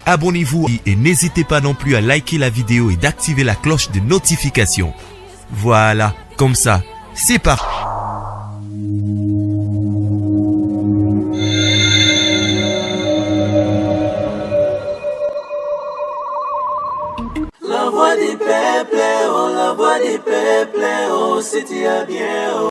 abonnez-vous et n'hésitez pas non plus à liker la vidéo et d'activer la cloche de notification. Voilà, comme ça, c'est parti. La voix des peuples, oh, la voix des peuples, oh, c'était bien, oh.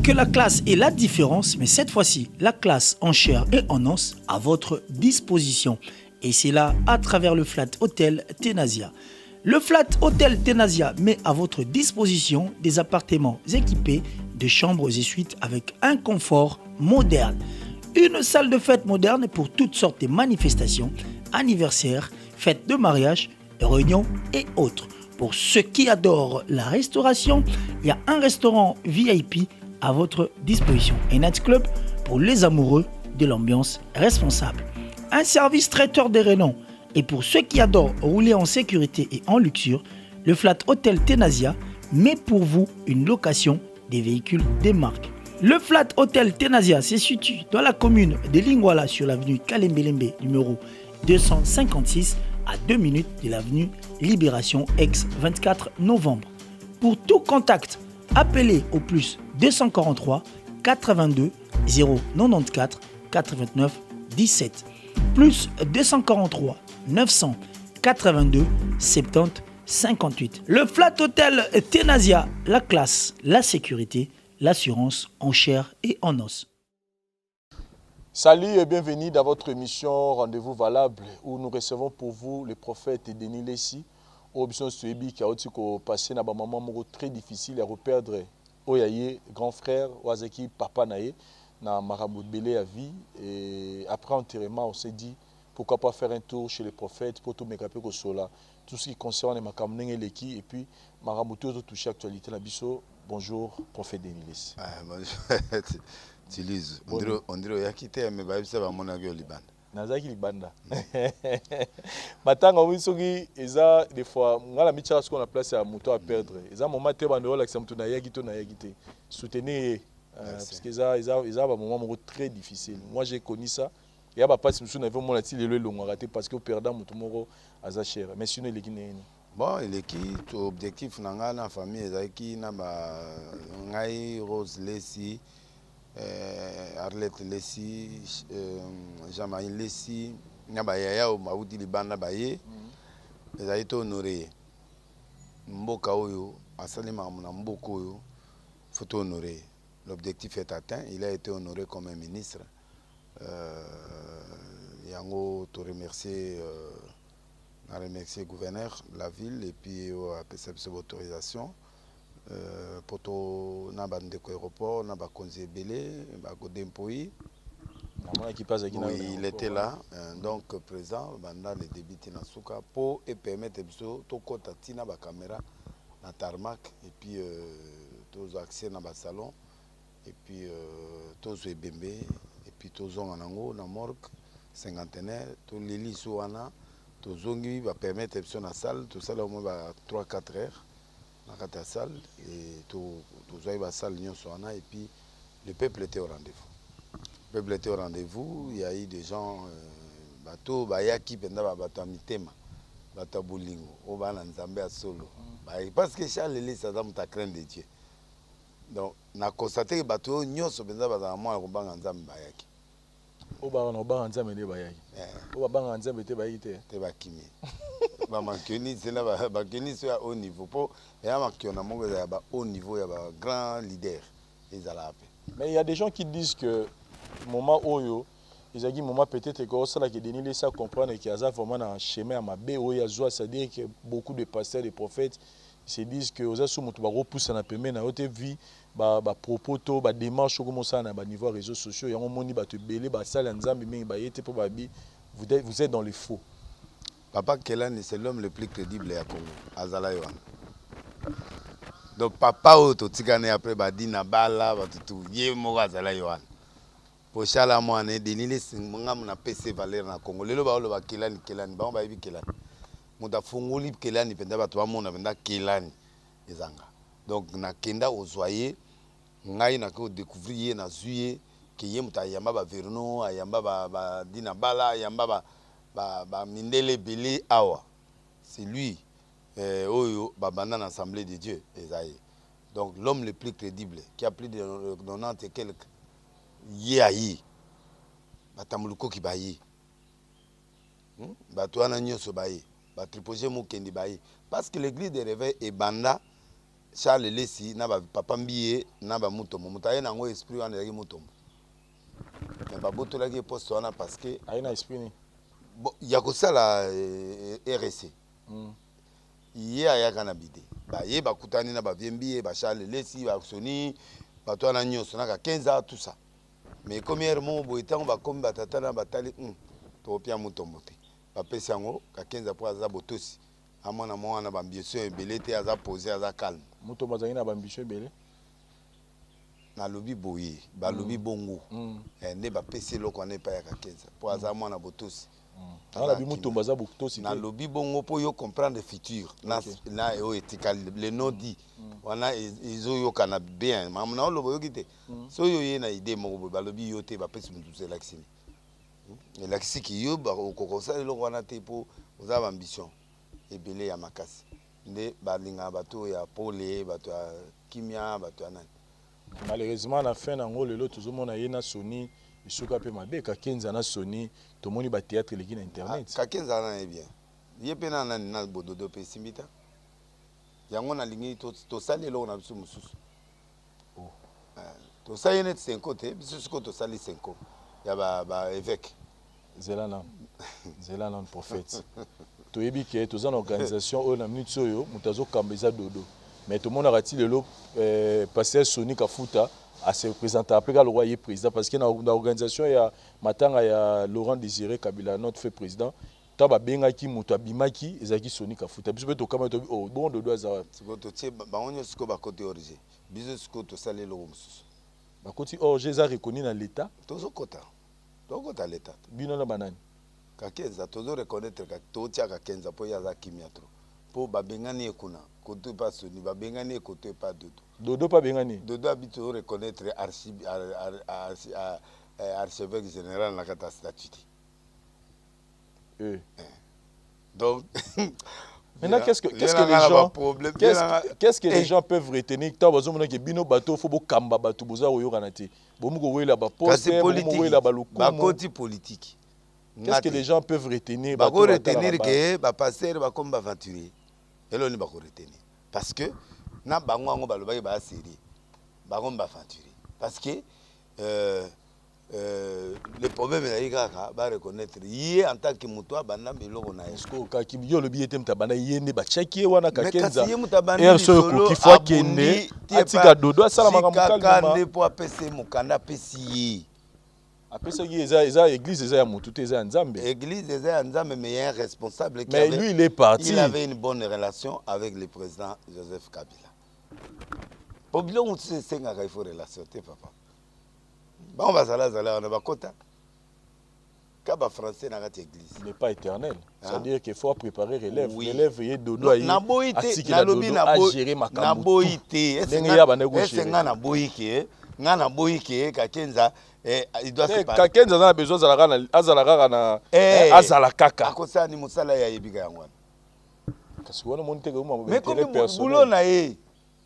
Que la classe est la différence, mais cette fois-ci, la classe en chair et en os à votre disposition. Et c'est là à travers le Flat Hotel Tenasia. Le Flat Hotel Tenasia met à votre disposition des appartements équipés de chambres et suites avec un confort moderne. Une salle de fête moderne pour toutes sortes de manifestations, anniversaires, fêtes de mariage, réunions et autres. Pour ceux qui adorent la restauration, il y a un restaurant VIP à votre disposition. Un nightclub pour les amoureux de l'ambiance responsable. Un service traiteur de renom. Et pour ceux qui adorent rouler en sécurité et en luxure, le Flat Hotel Tenasia met pour vous une location des véhicules des marques. Le Flat Hotel Tenasia se situe dans la commune de Lingwala sur l'avenue Kalembelembe numéro 256 à 2 minutes de l'avenue Libération ex-24 novembre. Pour tout contact, appelez au plus 243 82 094 89 17 plus 243 982 70 58. Le Flat Hotel Tenasia, la classe, la sécurité, l'assurance en chair et en os. Salut et bienvenue dans votre émission Rendez-vous Valable où nous recevons pour vous le prophète Denis Lessi. Option Suebi qui a aussi passé dans un moment très difficile à reperdre Oyaye, grand frère, Wazaki, papa Naye, dans Marabout Belé à vie. Et après enterrement, on s'est dit pourquoi pas faire un tour chez les prophètes pour tout mécaper au sola. Tout ce qui concerne Makamneng et Leki et puis Marabout tout toucher l'actualité. Bonjour, prophète Denis Lessi. Bonjour. Tu lises. On dirait qu'il y a quitté, mais ça va mon avis au Liban. Nazaki Libanda. Matanga wisogi eza des fois ngala micha ce qu'on a placé à moto à perdre. Eza moment te bando la xamtu na yagi to na yagi te. Soutenez parce que eza un moment très difficile. Moi j'ai connu ça. Il y a pas passe musu na vraiment la ti le long raté parce que perdant moto moro aza cher. Mais sinon les Guinéens. Bon, l'équipe objectif nanga na famille ezaki na ba ngai Rose Lessi Arlette Lessi, Jamaï Lessi, Nabaya ou Maoudi Libana Baye, les a été honorés. Mboka Oyo, Asalima Mboko Oyo, faut honorer. L'objectif est atteint, il a été honoré comme un ministre. Yango, te remercier, le gouverneur de la ville et puis à cette autorisation. Pour tout n'abandonner aéroport, n'abandonner conseil belé, n'abandonner il était là, donc présent pendant les débuts de Nasuka pour permettre de contacter la caméra, la tarmac et puis tous accès dans le salon et puis tous les bébés et puis tous en ango dans morgue cinquantenaire, tous les lits sous ana, tous zongi va permettre de la salle, tout ça là au moins 3-4 heures. Dans la salle et tout la salle et puis le peuple était au rendez-vous. Le peuple était au rendez-vous, il y a eu des gens bateau bayaki penda bato mitema bato bolingo au bana nzambe a solo parce que Charles Lelé ça dans ta crainte de Dieu. Donc na constaté que bato nyonso penda baza moi ko banga nzambe bayaki. Au banga nzambe de bayaki. Au banga nzambe te bayite te bakimi. Bamakini c'est là bakini sur haut niveau pour et à makiona mongo ya ba haut niveau ya ba grand leader ils allaient. Mais il y a des gens qui disent que moment oyo ils ont dit moment peut-être que ça là que Denis laisse comprendre qu'il y a vraiment un chemin à ma bé oyo joie c'est-à-dire que beaucoup de pasteurs et prophètes se disent que aux asous mutu ba repousse na pemé na haute vie ba propos to ba démarche comme ça na ba niveau réseaux sociaux ya moni ba te belé ba sala nzambe mingi ba yete pour ba bi vous êtes dans les faux. Papa Kelani, c'est l'homme le plus crédible à Congo, Azala Yohan. Donc papa Oto Tigane après Badi Nabala, Batutu, Yemo Azala Yohan. Pour Chala Moine, Denis Singam na PC Valère na Congo. Le Baolo va Kelani, Ba on va y Kelani. Mouta Fungoli Kelani, Penda Batwa Mona, Penda Kelani, Ezanga. Donc na Kenda Ozoye, Ngai na ko découvrir na Zuye, ke ye muta yamba ba Verno ayamba ba Dina Bala ayamba ba Mindele Belé awa c'est lui oyo babanda na Assemblée de Dieu ezaïe. Donc l'homme le plus crédible qui a plus de 90 et quelques ye batamuluko ki baye bato wana nyonso baye batripoje mokendi baye parce que l'église de réveil et banda Charles Lessi na ba papa mbiye na ba mutombo mutaye nango esprit wana yaki mutombo mais babotola ki poste wana parce que aina esprit ni ya kosala RC ye ayaka na bide baye bakutani na baviembiye ba Charles Lessi ba Soni bato wana nyonso na ka 15 ans tout ça mais comme hier mon boitango ba comme batata na batali to pia mutombo te ba pesi yango ka 15 pour aza botosi amona mwana ba ambition ebele te aza posé aza calme mutombo azangi na ba ambition ebele na lobi boye ba lobi bongo nde ba pesi loko na pa ya ka 15 pour aza mwana botosi na bi mutombo aza botosi na lobi bongo pour yo comprendre le futur na o etikal le nom dit wana izo yo kana bien mamna lobo yo kite so yo ye na idée moko ba lobi yo te ba pesi mutu se laxini et laxi ki yo ba ko ça le wana te pour vous avez ambition ebele ya makasi nde ba linga bato ya pole bato ya kimia bato ya nani malheureusement na fin nango lelo tozomona ye na Sony isuka pe mabe ka 15 na Sony tomoni ba théâtre leki na internet ka 15 na e bien ye pe na nani na bododo pe simbita yango na lingi to sali lo na biso mususu to sali net 5 te biso ko to sali 5 ya ba évêque Zela non prophète toyebi ke toza na organisation oyo na minute oyo mutazo kambeza dodo mais tout le monde a raté le lot passer Sony Kafuta à se présenter après le roi est président parce que dans l'organisation il y a matanga il y a Laurent Désiré Kabila notre fait président taba benga ki mutu abimaki ezaki Sony Kafuta biso beto kama to bon dodo za siko to tie ba onyo siko ba côté origine biso siko to salé lo mususu ba côté origine za reconnu dans l'état tozo kota l'état bino na banani ka 15 tozo reconnaître ka to tia ka 15 po ya za kimia trop po ba bengani ekuna côté pas Sony ba bengani côté pas dodo pas bengani dodo habite reconnaître archevêque général na kata statut donc maintenant qu'est-ce que les gens peuvent retenir tant bazomona ke bino bato fo bo kamba bato boza oyokana te bomuko wela ba poste bomuko wela ba lokumu ba côté politique qu'est-ce que les gens peuvent retenir ba ko retenir que ba passer ba comme ba aventurier elo ni ba ko retenir parce que na bango ngo ba lobaki ba série ba comme ba aventurier parce que le problème est que ba reconnaître yé en tant que muto banda meloko na esko ka kibyo lobi ete mtabanda yende ba check wana ka kenza er so ko kifwa kende atika dodo asala makamukali kande po apese mukanda pesi apesa yi eza église eza ya mutu te eza nzambe église eza ya nzambe mais il y a un responsable mais lui il est parti il avait une bonne relation avec le président Joseph Kabila Pobilo on se senga il faut relation te papa bon va zala on va kota kaba français na kati église il n'est pas éternel c'est-à-dire qu'il faut préparer relève relève ye dodo ayi na boité na lobi na gérer makambo na boité est-ce nga na boyike nga na boyike ka kenza il doit se parler ka kenza na besoin azalaka na azala kaka akosa ni musala ya yebika yango kasi wana monte ko mo mais comme boulot na ye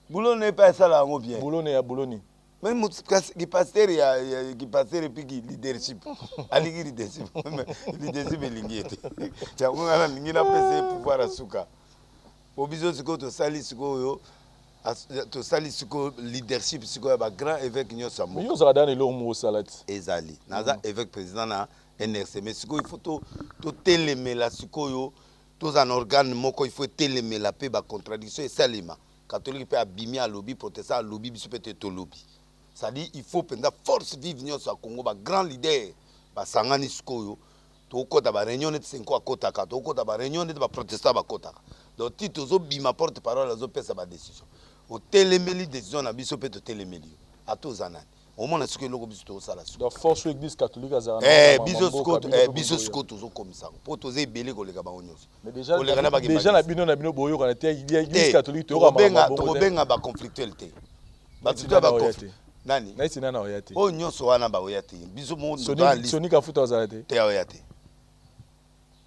boulot n'est pas ça là ngo bien boulot ya bouloni même qui pasteur ya qui pasteur et puis leadership aligi leadership leadership elingete cha ngana lingina pese pouvoir asuka obizo siko to sali siko yo to sali siko leadership siko ba grand évêque nyo sambo yo za dane lo mo salati ezali naza évêque président na NRC mais siko il faut to telemela siko yo to un organe moko il faut telemela pe ba contradiction et salima catholique pe abimi à lobby protestant à lobby biso peut être lobby. Ça dit il faut prendre force vive nyonso sa Congo ba grand leader ba sangani sikoyo to kota ba réunion net 5 à kota ka to kota ba réunion net ba protestant ba kota donc tito zo bima porte parole zo pesa ba décision au téléméli décision na biso peut téléméli à tous anani au moins ce que loko biso to sala donc force église catholique azana biso siko to zo komisa po to ze belé ko leka ba nyonso mais déjà na bino boyo kana te église catholique to benga ba conflictualité ba nani naisi nana oya te oyo nyonso wana baoya te biso Sonic afuta ozala te te aoya te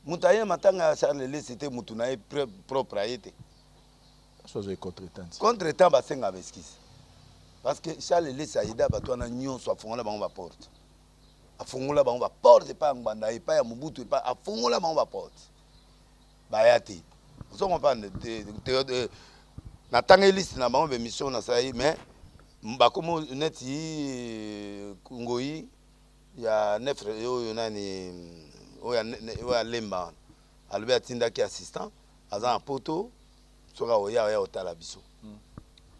moto aye matanga ya Charles Lesi te motu na ye propre aye te sozo contretemps contretemps basenga baeskise parce que Charles Lesi ayeda bato wana nyonso afongola bango baporte afongola bango baporte epai ya ngbanda epai ya mobutu epai afongola bango baporte baya te ozo comprendre natanga liste na bango bemission nasala ye mais bakomo neti ngoi ya nefre oyo nani oyo lemba alobi atindaki assistant aza na poto soka oya otala biso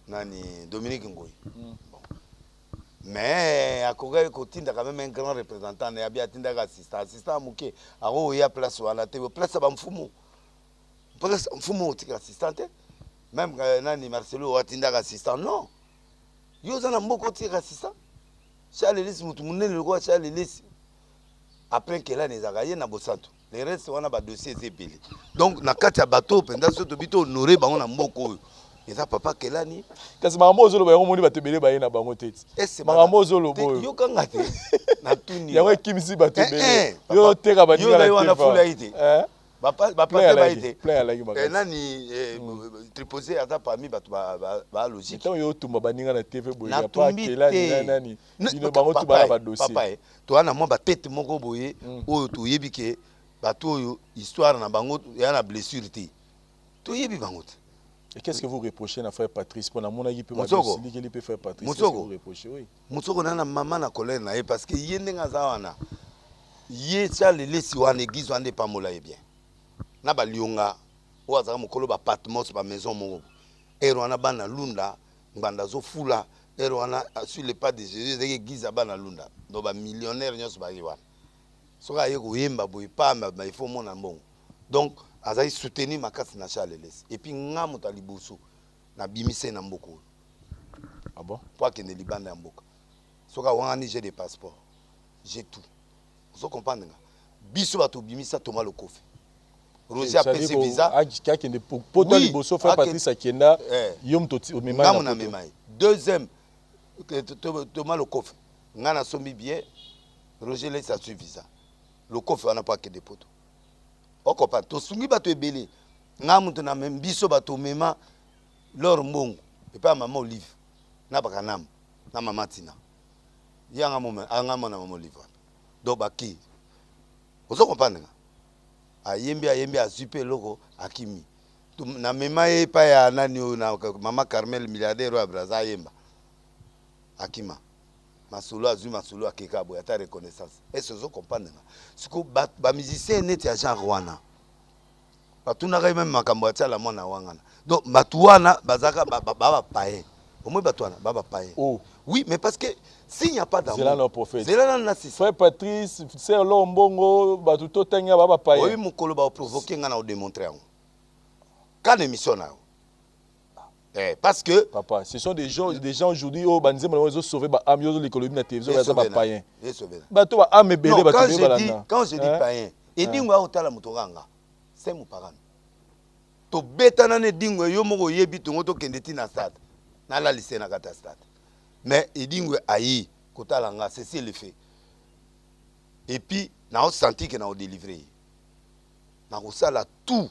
nani Dominique Ngoi mais akoki kotinda quand même un grand représentant na yabi atindaka assistant moke ako oya place wana te place ba mfumu otika assistant te même nani Marcelo atindaka assistant non yo za na mboko otika assistant Charles Lesi mutu munene lokwa Charles Lesi après que là les agaye na bosanto les restes wana ba dossier ezebele donc na kati ya bateau penda so to bito honorer bango na mboko oyo eza papa kelani kasi makambo ozolo ba yango moni batebele baye na bango te makambo ozolo boyo yo kanga te na tuni yango ekimisi batebele yo teka baninga na yo wana fula ite papa te baite nani triposé ata parmi bato ba logique tant yo tumba baninga na TV boye ya pa kelani nani dino bango tu bala ba dossier papa to wana mo ba tête moko boye oyo to yebi ke bato oyo histoire na bango ya na blessure te to yebi bango te. Et qu'est-ce que vous reprochez à frère Patrice pour la monnaie peut faire Patrice? Qu'est-ce que vous reprochez? Oui. Moussoko na maman na colère na parce que yende ngaza wana. Ye Charles Lesi wana église wana pas mola bien. Na ba lionga o azaka mokolo ba patmos ba maison mongo. Ero wana bana lunda nganda zo fula ero wana sur les pas de Jésus église bana lunda. Do ba millionnaire nyos ba yiwana. Soka yeko yemba boy pa ba il faut mona mbongo. Donc azali soutenir makasi na Charles Lesi et puis nga moto liboso na bimise na mboko. Ah bon? Pour que ne libanda ya mboka. Soka wangani j'ai des passeports. J'ai tout. Vous comprenez? Biso bato bimisa Thomas Lokofe. Roger a payé visa. Qui qui ne peut pas liboso faire Patrice Akenda yom toti au memai na memai. Deuxième Thomas Lokofe. Nga na sombi bien Roger laisse a su visa. Lokofe wana pas que des potes. Okopa to sungi bato ebele nga muntu na membiso bato mema lor mbongo et pas maman Olive na bakanam na mama Tina yanga moment anga mona maman Olive do baki ozo comprendre ayembi azupe loko akimi na mema e pa ya nani na mama Carmel milliardaire wa Brazza yemba akima masolo azu masolo akeka boya ta reconnaissance est-ce que vous comprenez siko ba musicien net ya genre wana batuna ka même makambo ya la mona wangana donc batuana bazaka baba paye au moins batuana baba paye oh oui mais parce que s'il n'y a pas d'amour c'est là nos prophètes c'est là na frère Patrice c'est lombongo batuto tenga baba paye oui mukolo ba provoquer ngana o démontrer quand émission na parce que papa ce sont des gens aujourd'hui au banze mo zo sauver ba am yo l'économie na télévision ba ba païen bato ba am belé ba tebe balanda quand je dis païen et dingwa otala mutoganga c'est mon parent to betana ne dingwe yo moko yebi tongo to kendeti na stade na la lycée na kata stade mais et dingwe ayi kotala nga c'est le fait et puis na o senti que na o délivrer na ko sala tout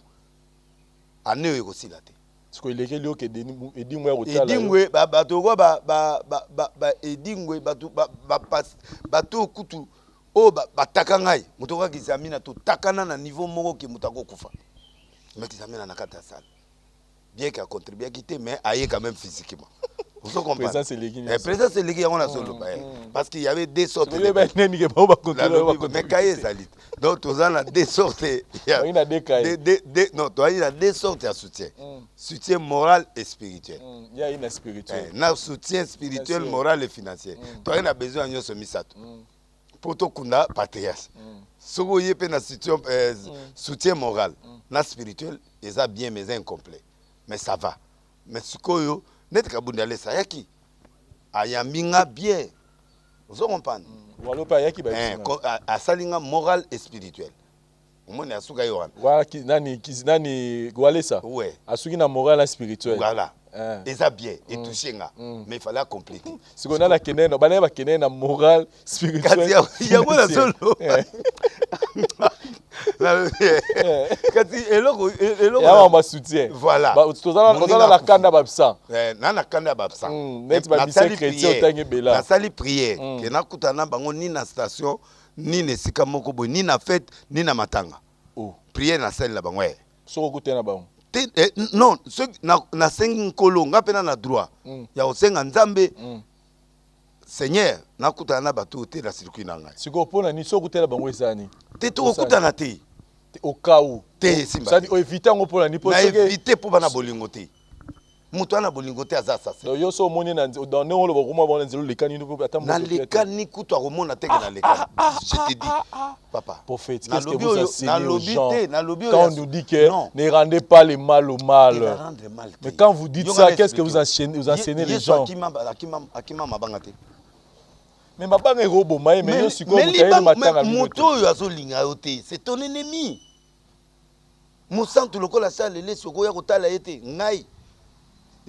ane yo ko silate parce que les lieux que edingwe kotala edingwe bato ko ba edingwe bato kutu o bataka ngai moto ka kizamina to takana na niveau moko ke mutako kufa mais kizamina na kata sala bien qu'il a contribué à quitter mais aille quand même physiquement vous comprenez présence c'est l'équipe présence c'est l'équipe on a solo parce qu'il y avait des sortes mais cahier salit donc tous en a des sortes il a non toi il a des sortes de soutien soutien moral et spirituel il y a une spirituel na soutien spirituel moral et financier toi il a besoin de ce misato pour to kunda patrias soko yepe na soutien moral na spirituel ils a bien mais incomplet mais ça va mais sikoyo net kabunda lesa yaki ayambinga bien vous comprenez walo pa yaki ba a salinga moral et spirituel omoni asuka yo wana Voilà nani Gwalesa. ouais Asuki na moral spirituel. voilà Eh. eza bien etouché nga mais il fallait compléter Sikona na keneno bana ba kenena moral spirituel. kasi yango na solo kasi eloko Ya ma soutien. voilà Ba tozala la kanda ba psa. na kanda babsa Net ba bise chrétien otangi bela. nasali prière ke nakutana bango ni na station ni na esika moko boye ni na fête ni na matanga Oh. prière nasali na bango Soko kutena ba. non nasengi nkolo nga mpe na droit ya kosenga nzambe seigneur nakutana na bato te na circuit na ngai Siko pona ni soko kutena bango ezani. te tokokutana te Au cas où. te simba Ça dit o éviter ngo pona ni po na soke. éviter mpo bana bolingo te moto ana bolingo te aza sase Donc yo so moni na dans ne ngolo bakoma ba nzelo lekani no ata mo. na lekani kutu akomona teke na lekani je te dis papa Prophète, qu'est-ce que nalobi vous oyo- enseignez aux nalobi gens te nalobi oyo quand ya- on nous dit que Non. ne rendez pas le mal au Il va mal? rendre mal te. Mais quand vous dites Yo ça, ngana qu'est-ce que expliquer. vous enseignez les Yesu gens? akima mabanga te Mais mabanga robo mais yo siko mais mutaye libango- matanga mais moto oyo azolinga yo te c'est ton ennemi mosantu lokola salele soko ya kotala ye te ngai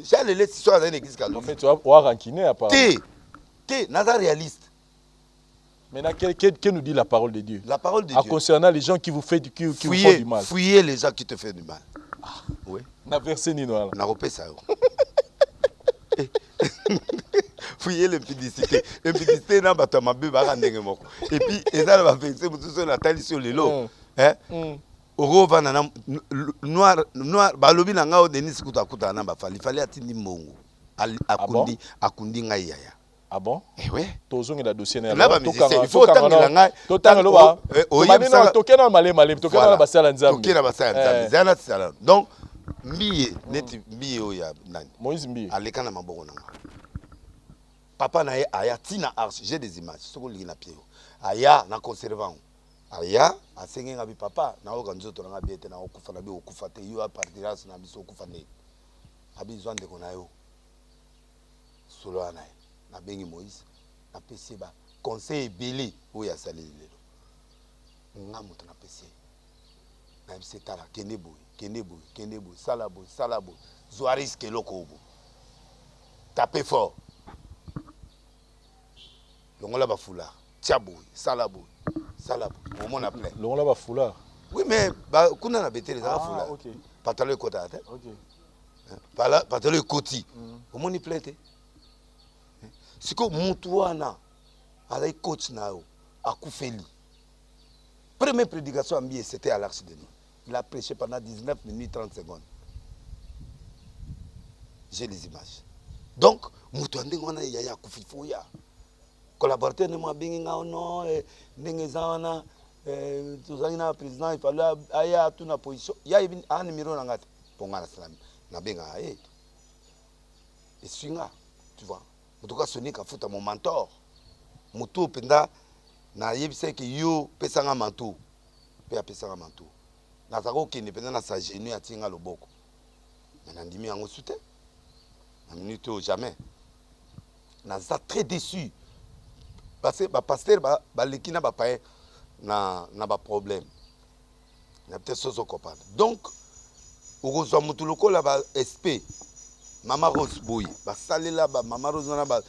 salele si so aza na église En kalongi fait, tu vas ranciner apparemment. te naza réaliste Maintenant, que nous dit la parole de Dieu? la parole de En Dieu concernant les gens qui vous font du mal. fouiller les gens qui te font du mal oui Na verset ni noir. nakopesa yo fouiller l'impudicité impudicité na bato ya mabe baka ndenge moko et puis eza na baverse mosusu oyo natalisi yo lelo okovanda na noir balobi na ngai o denis kutu akutana na bafali fali atindi mbongo akundi ngai yaya Ah bon? ewe Tozongi la dossier na na bamusicien il faut otangela ngai totanga loba. oyebisaka Tokena malé tokena na basala nzambe. toke na basala nzambe zala na tisala donc mbiye neti mbiye oyo ya nani Moïse Mbi. aleka na maboko na ngai papa na ye aya tina arche j'ai des images soko olingi na pied aya na conservant aya asengi nga bi papa nayoka nzoto na nga bi ete na okufa na bi okufa te yo apartirance na biso okufa nde abi zwa ndeko na yo solo wana ye nabengi Moïse napesi ba conseil ebele oyo asaleli lelo nga moto napesi nayebisi tala kende boye sala boye zwa riske eloko obo tape fort longola bafula tia boye sala boye omona plein Longola ba foulard. oui mais kuna na betele ezaka fula OK. patalo ekota te OK. patalo ekoti omoni plein te siko mutu wana azali coach na yo akufeli première prédication ambié c'était à l'Arche de Nuit il a prêché pendant 19 minutes 30 secondes j'ai les images donc mutu andenge wana yaya akufi foya collaborateur ne mwa bengi nga ono ndenge eza wana tozalaki na président il fallait aya tuna position ya yebi a numéro na nga te mpo nga na benga ye eswinga tu vois en tout cas Sonic afuta mon mentor moto penda na yebisa ke yo pesanga manto pe apesanga manto nazaka okende penda na sa genou atinga loboko mais nandimi yango sute na minute au jamais naza très déçu parce que pasteur baleki na bapaye na problème na peut-être sozo comprendre donc okozwa motu lokola ba SP Mama Rose boy basalela ba Mama Rose na ba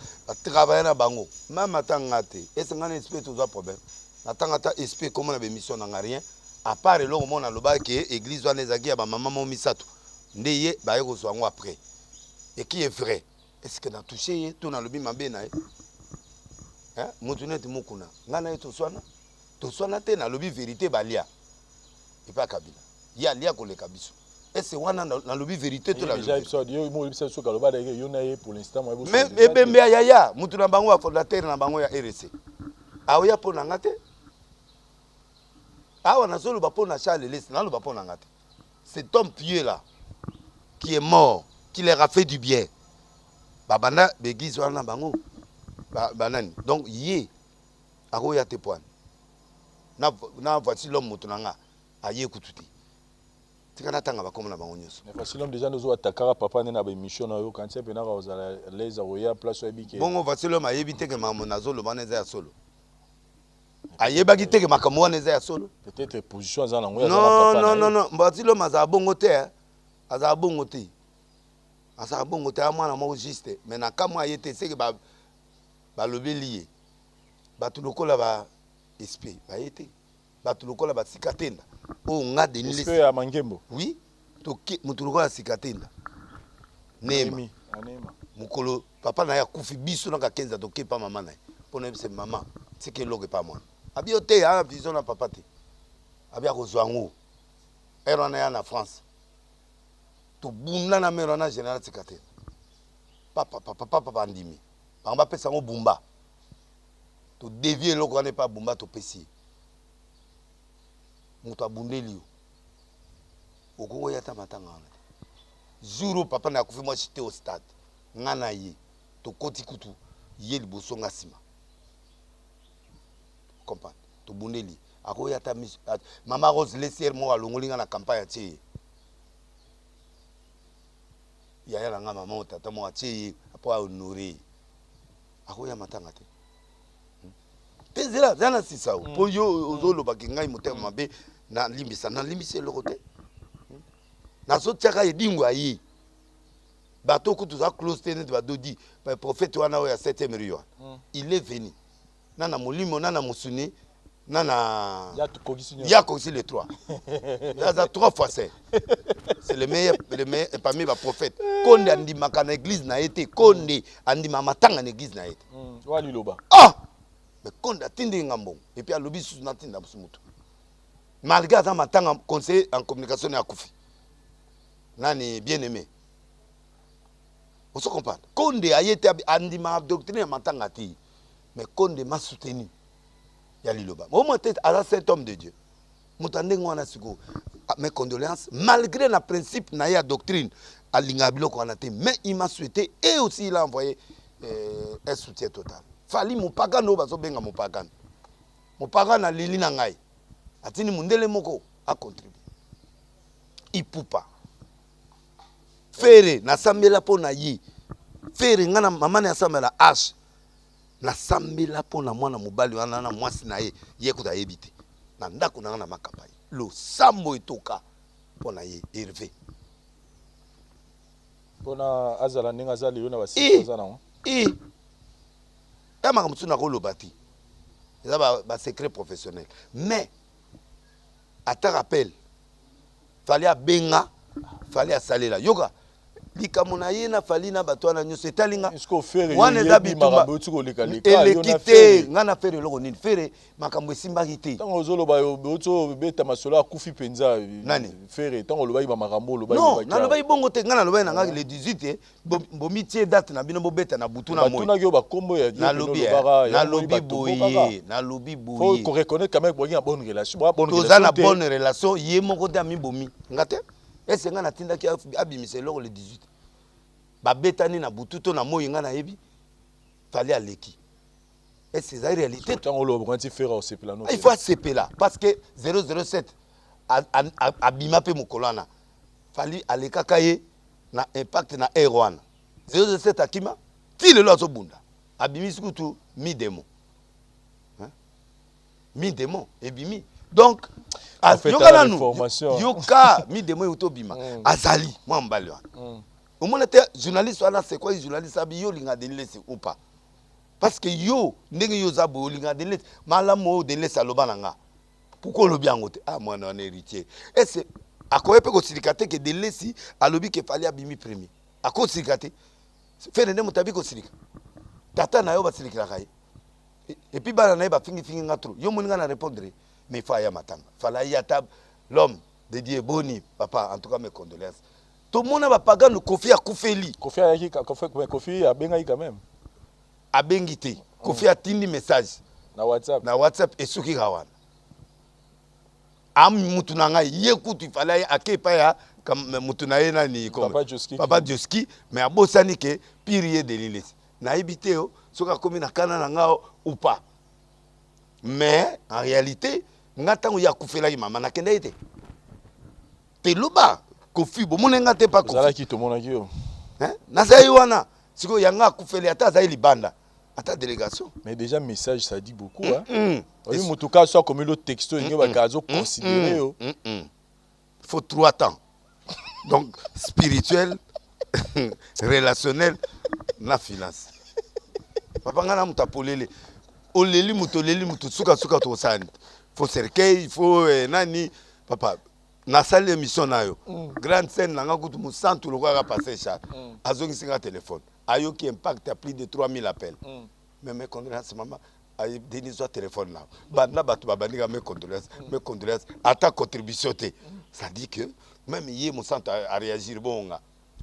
travailler na bango même atanga te est-ce ngana SP toza problème natanga ta SP comme na bémission na rien à part le mona loba ke église wana ezaki ya ba mama mo misato ndeye ba yeko zwango après et qui est vrai est-ce que na touché to na lobi mabe na hein mutu neti mukuna ngana eto swana te na lobi vérité balia et pas kabila ya lia ko le kabiso. Est-ce wana na lobi vérité to la Déjà episode yo mo ebisa so kaloba da yo na ye pour l'instant moi mais ebembe ya yaya mutu na bango ya fondateur na bango ya RC aoya po na ngate awa na solo ba po na Charles Lès na lo ba po na ngate cet homme pieux là qui est mort qui leur a fait du bien babanda begize wana bango banani donc yé aoya te poane na voici l'homme mutu na nga aye kututi tikana tanga bakoma na bango nyonso mais facile déjà nous attaquer papa na ba émission na yo quand c'est pena ka les aoya place ebike bongo voici l'homme ayebi te ke mamu na zolo bana za solo ayebaki te ke makambo wana eza ya solo. Peut-être position za nango Non, Mbatilo maza bongo te. Aza bongo te. Aza bongo te amwana mo juste mais na kamwa yete c'est que ba lobeli batu lokola ba SP ba yete batu lokola ba sikatenda o nga Denis SP ya Mangembo. Oui, to mutu lokola sikatenda Nema mukolo papa na ya kufi biso na ka 15 to kepa mama na pona bise mama tike loge pa mwana abi ote ana vision na papa te abi akozwa ngo ero na ya na France to bunda na mero na général sikatenda papa bandimi bamba pesa ngo bumba to dévier loko ne pas bumba to pesi mutu abundeli okongo yata matanga wana jour papa na kufi moi j'étais au stade ngana ye to koti kutu ye liboso nga sima comprendre to bundeli ako yata mama Rose laisser mo alongoli nga na campagne tie ya nga mama otata mo tie apo honorer ako ya matanga te tezela zana sisa po yo ozolo bakingai motema mabe na limbisa loko te na so tiaka edingo ayi bato kutu za close tenet ba dodi ba prophète wana o ya 7e rio il est venu nana molimo nana musuni nana ya kosi les trois ya za 3 fois c'est le meilleur parmi les prophètes konde andi makana église na été konde andi mamatanga na église na été wali loba mais konde atindi ngambo et puis alobi sous natinda mutu malgré ça matanga conseiller en communication ya kufi nani bien aimé on se comprend konde ayete andi ma doctrine ya matanga ti mais konde m'a soutenu ya liloba au moins tête à cet homme de Dieu mutande ngwana siko mes condoléances malgré la principe na ya doctrine alinga biloko wana te mais il m'a souhaité et aussi il a envoyé un soutien total fali mupagano bazo benga mupagano lili na ngai atini mundele moko a contribuer ipupa fere na sambela pona yi fere ngana mama na sambela h na sambela pona mwana mobali wana na mwasi na ye kuta yebite na ndako na ngana makapa lo sambo etoka pona ye Hervé pona azala ninga azali yo na basiko zana ya makamutsu na kolobati eza ba secret professionnel mais à ta rappel fallait à benga fallait à salela yoga likamona yena fali na batwana nyoso etalinga wana za bituma elekite ngana fere loko nini fere makambo esimbaki te tango ozoloba ozo beta masolo akufi penza nani fere tango lobai ba makambo lobai non na lobai bongo te ngana lobai na ngaki le 18 bomi tie date na bino bobeta na butu na moi batuna yo ba kombo ya na lobi boye faut reconnaître quand même bonne relation tozana bonne relation ye moko te ami bomi ngate ese ngana tinda ki abimise loko le 18 babetani na bututo na moyi ngana yebi fallait aleki ese za réalité tango lo quand tu faire au plano il faut sepela parce que 007 abima pe mukolana fallait aleka kaye na impact na R1 007 akima ti lelo azobunda abimi sikutu mi demo ebimi donc yoka nanu yoka mi demo utobima azali mwa mbali wana au moins était journaliste wana c'est quoi journaliste abi yo linga delese ou pas parce que yo ndenge yo zabo linga delese malamo delese aloba nanga pourquoi lobi yango te mwana wana héritier et c'est akoyepe ko silikate ke delesi alobi ke fallait abimi premier ako silikate fere ne mutabi ko silika tata na yo ba silikira kai et puis bana na ba fingi ngatro yo moninga na répondre mais il faut ya matanga fallait ya table l'homme de Dieu boni papa en tout cas mes condoléances tout le monde va pas gagner Kofi a Koufeli. Kofi a bengi quand même. A bengité. Kofi a tindi message. Na WhatsApp et suki gawan. Am mutunanga yekutu fallait akepa ya comme mutunaye na ni comme Papa Joski mais abosani ke pirier de l'illes. Na ibiteo soka komi na kana na ngao ou pas. Mais en réalité ngatango ya kufela ki mama na kende ite. Peluba Kofi bomonenga te pa Kofi zala ki to monaki yo na sai wana siko yanga kufeli ata za libanda à ta délégation. Mais déjà, message, ça dit beaucoup. Oui, en tout cas, soit comme le texto, il y a considéré. Il faut 3 temps. Donc, spirituel, relationnel, na finance. Papa, ngana muta polele. Oleli mutu suka to sani. Faut cercueil, il faut nani. Papa, na salle émission na yo. Grande scène nanga kutu musantu lo kwa passer chat. Azongi singa téléphone. Ayo qui impact à plus de 3000 appels. Mais mes condoléances maman. Ayi Denis téléphone là. Banda batu babandika mes condoléances. À ta contribution té. Ça dit que même hier mon centre a réagi bon.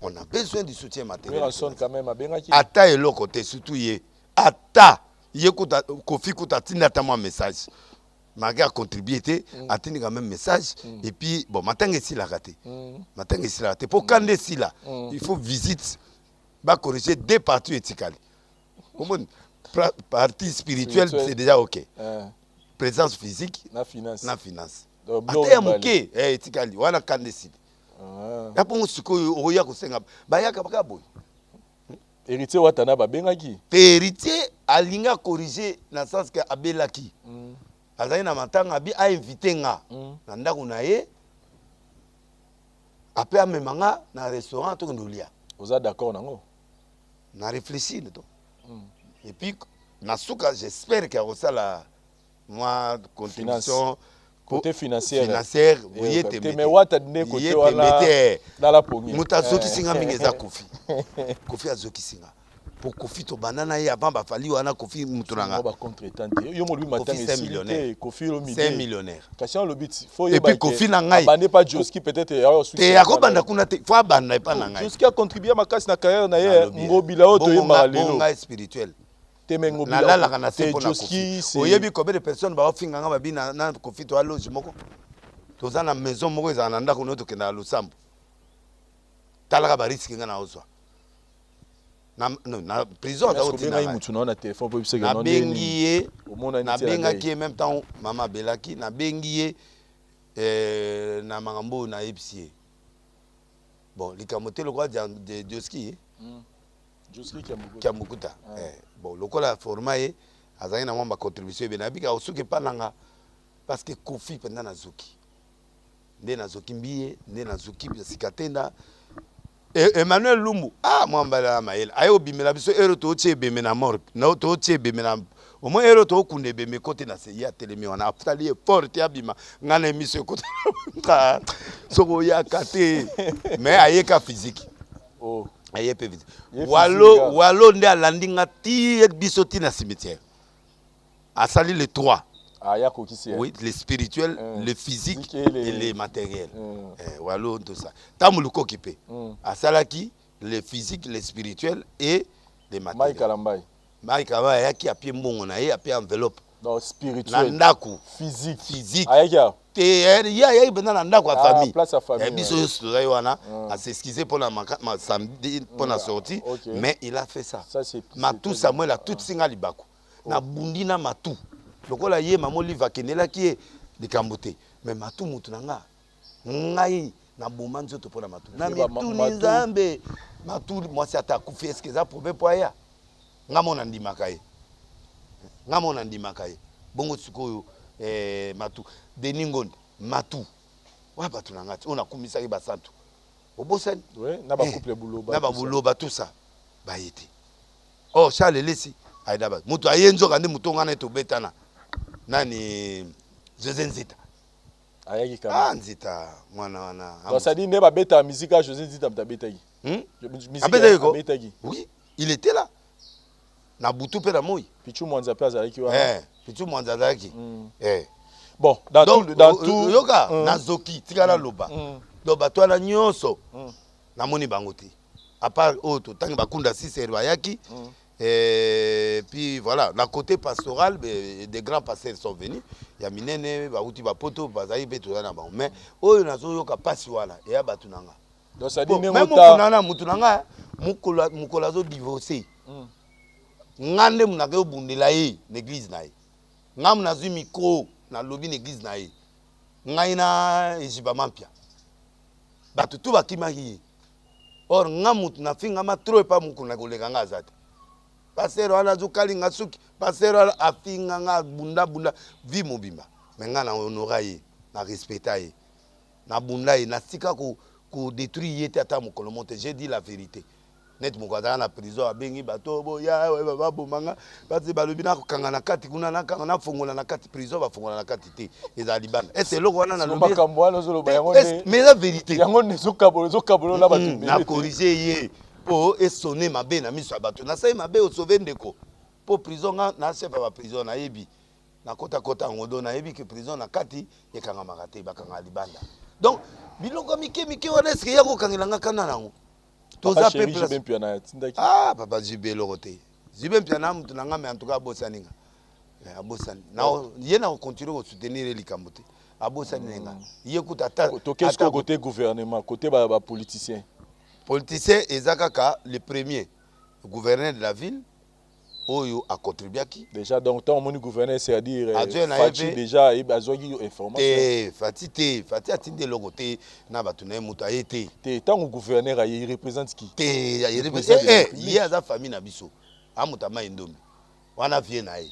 On a besoin du soutien matériel. Mais on quand même à Bengaki. Ata et l'autre côté surtout hier. Ata yekuta kofi kuta tinda ta moi message. Maga a contribué a tenu quand même message et puis bon matin ici la raté. Matin ici la raté. Pour quand ici là, il faut visite va corriger deux parties éthiques. Comment partie spirituelle c'est déjà OK. Présence physique na finance. Ata moké éthique wana quand ici. Ya pongo sikoyo oya ko senga bayaka baka boy. Héritier watana ba bengaki. Héritier alinga corriger na sens que abelaki. Azali na matanga abi a invité nga na ndako na ye. Après amemanga na restaurant to ndolia. Oza d'accord nango. Na réfléchir to. Et puis na suka j'espère que osala moi contribution côté financière oui mais wata ne côté wana dans la poignée mutazoki singa mingi za kofi kofi azoki singa pour kofi to banana ya bamba fali wana kofi muturanga ba contretemps yo mo lui matin 5 millionnaires kofi lo midi 5 millionnaires question le but faut et puis kofi na ngai bande pas Joski peut-être te yakobanda kuna te faut banda pa na ngai Joski a contribué ma casse na carrière na ye ngobila oto yema lelo ngai spirituel na la kana te pona kofi oyebi combien de personnes ba ofinga nga babi na kofi to aloge moko toza na maison moko ezana na ndako noto kenda lusambo talaka ba risque nga na ozwa na prison za otina na mutu na téléphone pour na bengiye na bengaki même temps mama belaki na bengiye na mangambo na epsie bon likamote le roi de Joski Joski Kiamukuta bon lokola format azali na mwamba contribution bena bika osuke pananga parce que kofi pendant na zoki nde na zoki mbiye nde na zoki sikatenda Emmanuel Lumbu mwamba la maela ayo bimela biso ero to tie beme na mort na to tie beme na au moins ero to kunde beme côté na se ya telemi wana aptali fort ya bima ngana emission côté soko ya kate mais ayeka physique aye pe vite walo nde alandinga ti biso ti na cimetière asali les 3 oui, le spirituel, le physique et le matériel. Walo tout ça. Tamuluko kipe. Asalaki le physique, le spirituel et le matériel. Mike Kalambay yaki a pied mbongo na ye a pied enveloppe. Donc spirituel. Nandaku physique. Ayaka. Te ya benda nandaku a famille. Place à famille. Biso studio wana a s'excuser pour la samedi pour la sortie, mais il a fait ça. Matou Samuel a tout singa libaku. Na bundina matou. Lokola ye mamo liva kenela ki de kambote mais matu mutu nanga ngai na boma nzoto pona matu na mitu ni nzambe matu mwasi ata kufi eske za problème po ya ngamona ndimaka ye bongo sikoyo matu deningonde matu wa batu nanga on a kumisa ki basantu obosani na ba couple buloba tout ça ba yete oh Charles Lesi aida ba mutu ayenzo kande mutu ngana to betana nani José Nzita ayaki kama Nzita mwana wana ça dit ne ba beta musique à José Nzita mtabetaki abetaki oui il était là na butu pe na moi Pichu Mwanza pe azalaki wa Pichu Mwanza azalaki bon dans tout yoka na zoki tikala loba do bato na nyonso na moni bango te à part auto tangi bakunda sisero ayaki. Et puis voilà, la côté pastoral, des grands pasteurs sont venus. Il y a Minene, Baouti Bapoto, Bazaï, Betouana, mais oh, na zo yoka pasi wana et ya batunanga. Donc ça dit même mutunana mutunanga mukola zo divorcé. Ngande munake obundela ye l'église na ye. Ngam na zui micro na lobby l'église na ye. Ngai na ejiba mampia. Batutu bakimaki. Or ngam mutuna finga ma trop pas mukuna koleka ngazate. pasteur wana azokalinga suki pasteur wana afinga nga bunda vi mobimba me nga na honora ye na respecta ye na bunda ye na sika ko détruire ye te ata mokolo monte. J'ai dit la vérité net moko azala na prison abengi bato boya babomanga basi balobi nakokanga na kati kuna nakanga nafongola na kati prison bafongola na kati te ezala libanda ese eloko wana nalobi mais la vérité yango nezokabolo na bato na corrige ye po esone mabe na miso ya bato nasali mabe osauve ndeko po prison nga na chef ya baprison nayebi na kota yango do nayebi ke prison na kati ekangamaka te bakanga libanda donc biloko mike wana eske ya kokangelanga kana nango toza pe place papa jibe eloko te jibe mpia na mutu na nga me en tout cas abosani nga abosani ye na kocontinue kosoutenir likambo te abosani nenga ye kuta qu'est-ce que côté gouvernement côté bapoliticien politicien eza kaka le premier gouverneur de la ville oyo a contribué qui déjà donc tant mon gouverneur c'est-à-dire Fati déjà et bazwaki information Fati atinde eloko te na bato na ye moto aye te tant gouverneur il représente qui te il représente ye aza famille na biso amuta ma ndombi wana vie na ye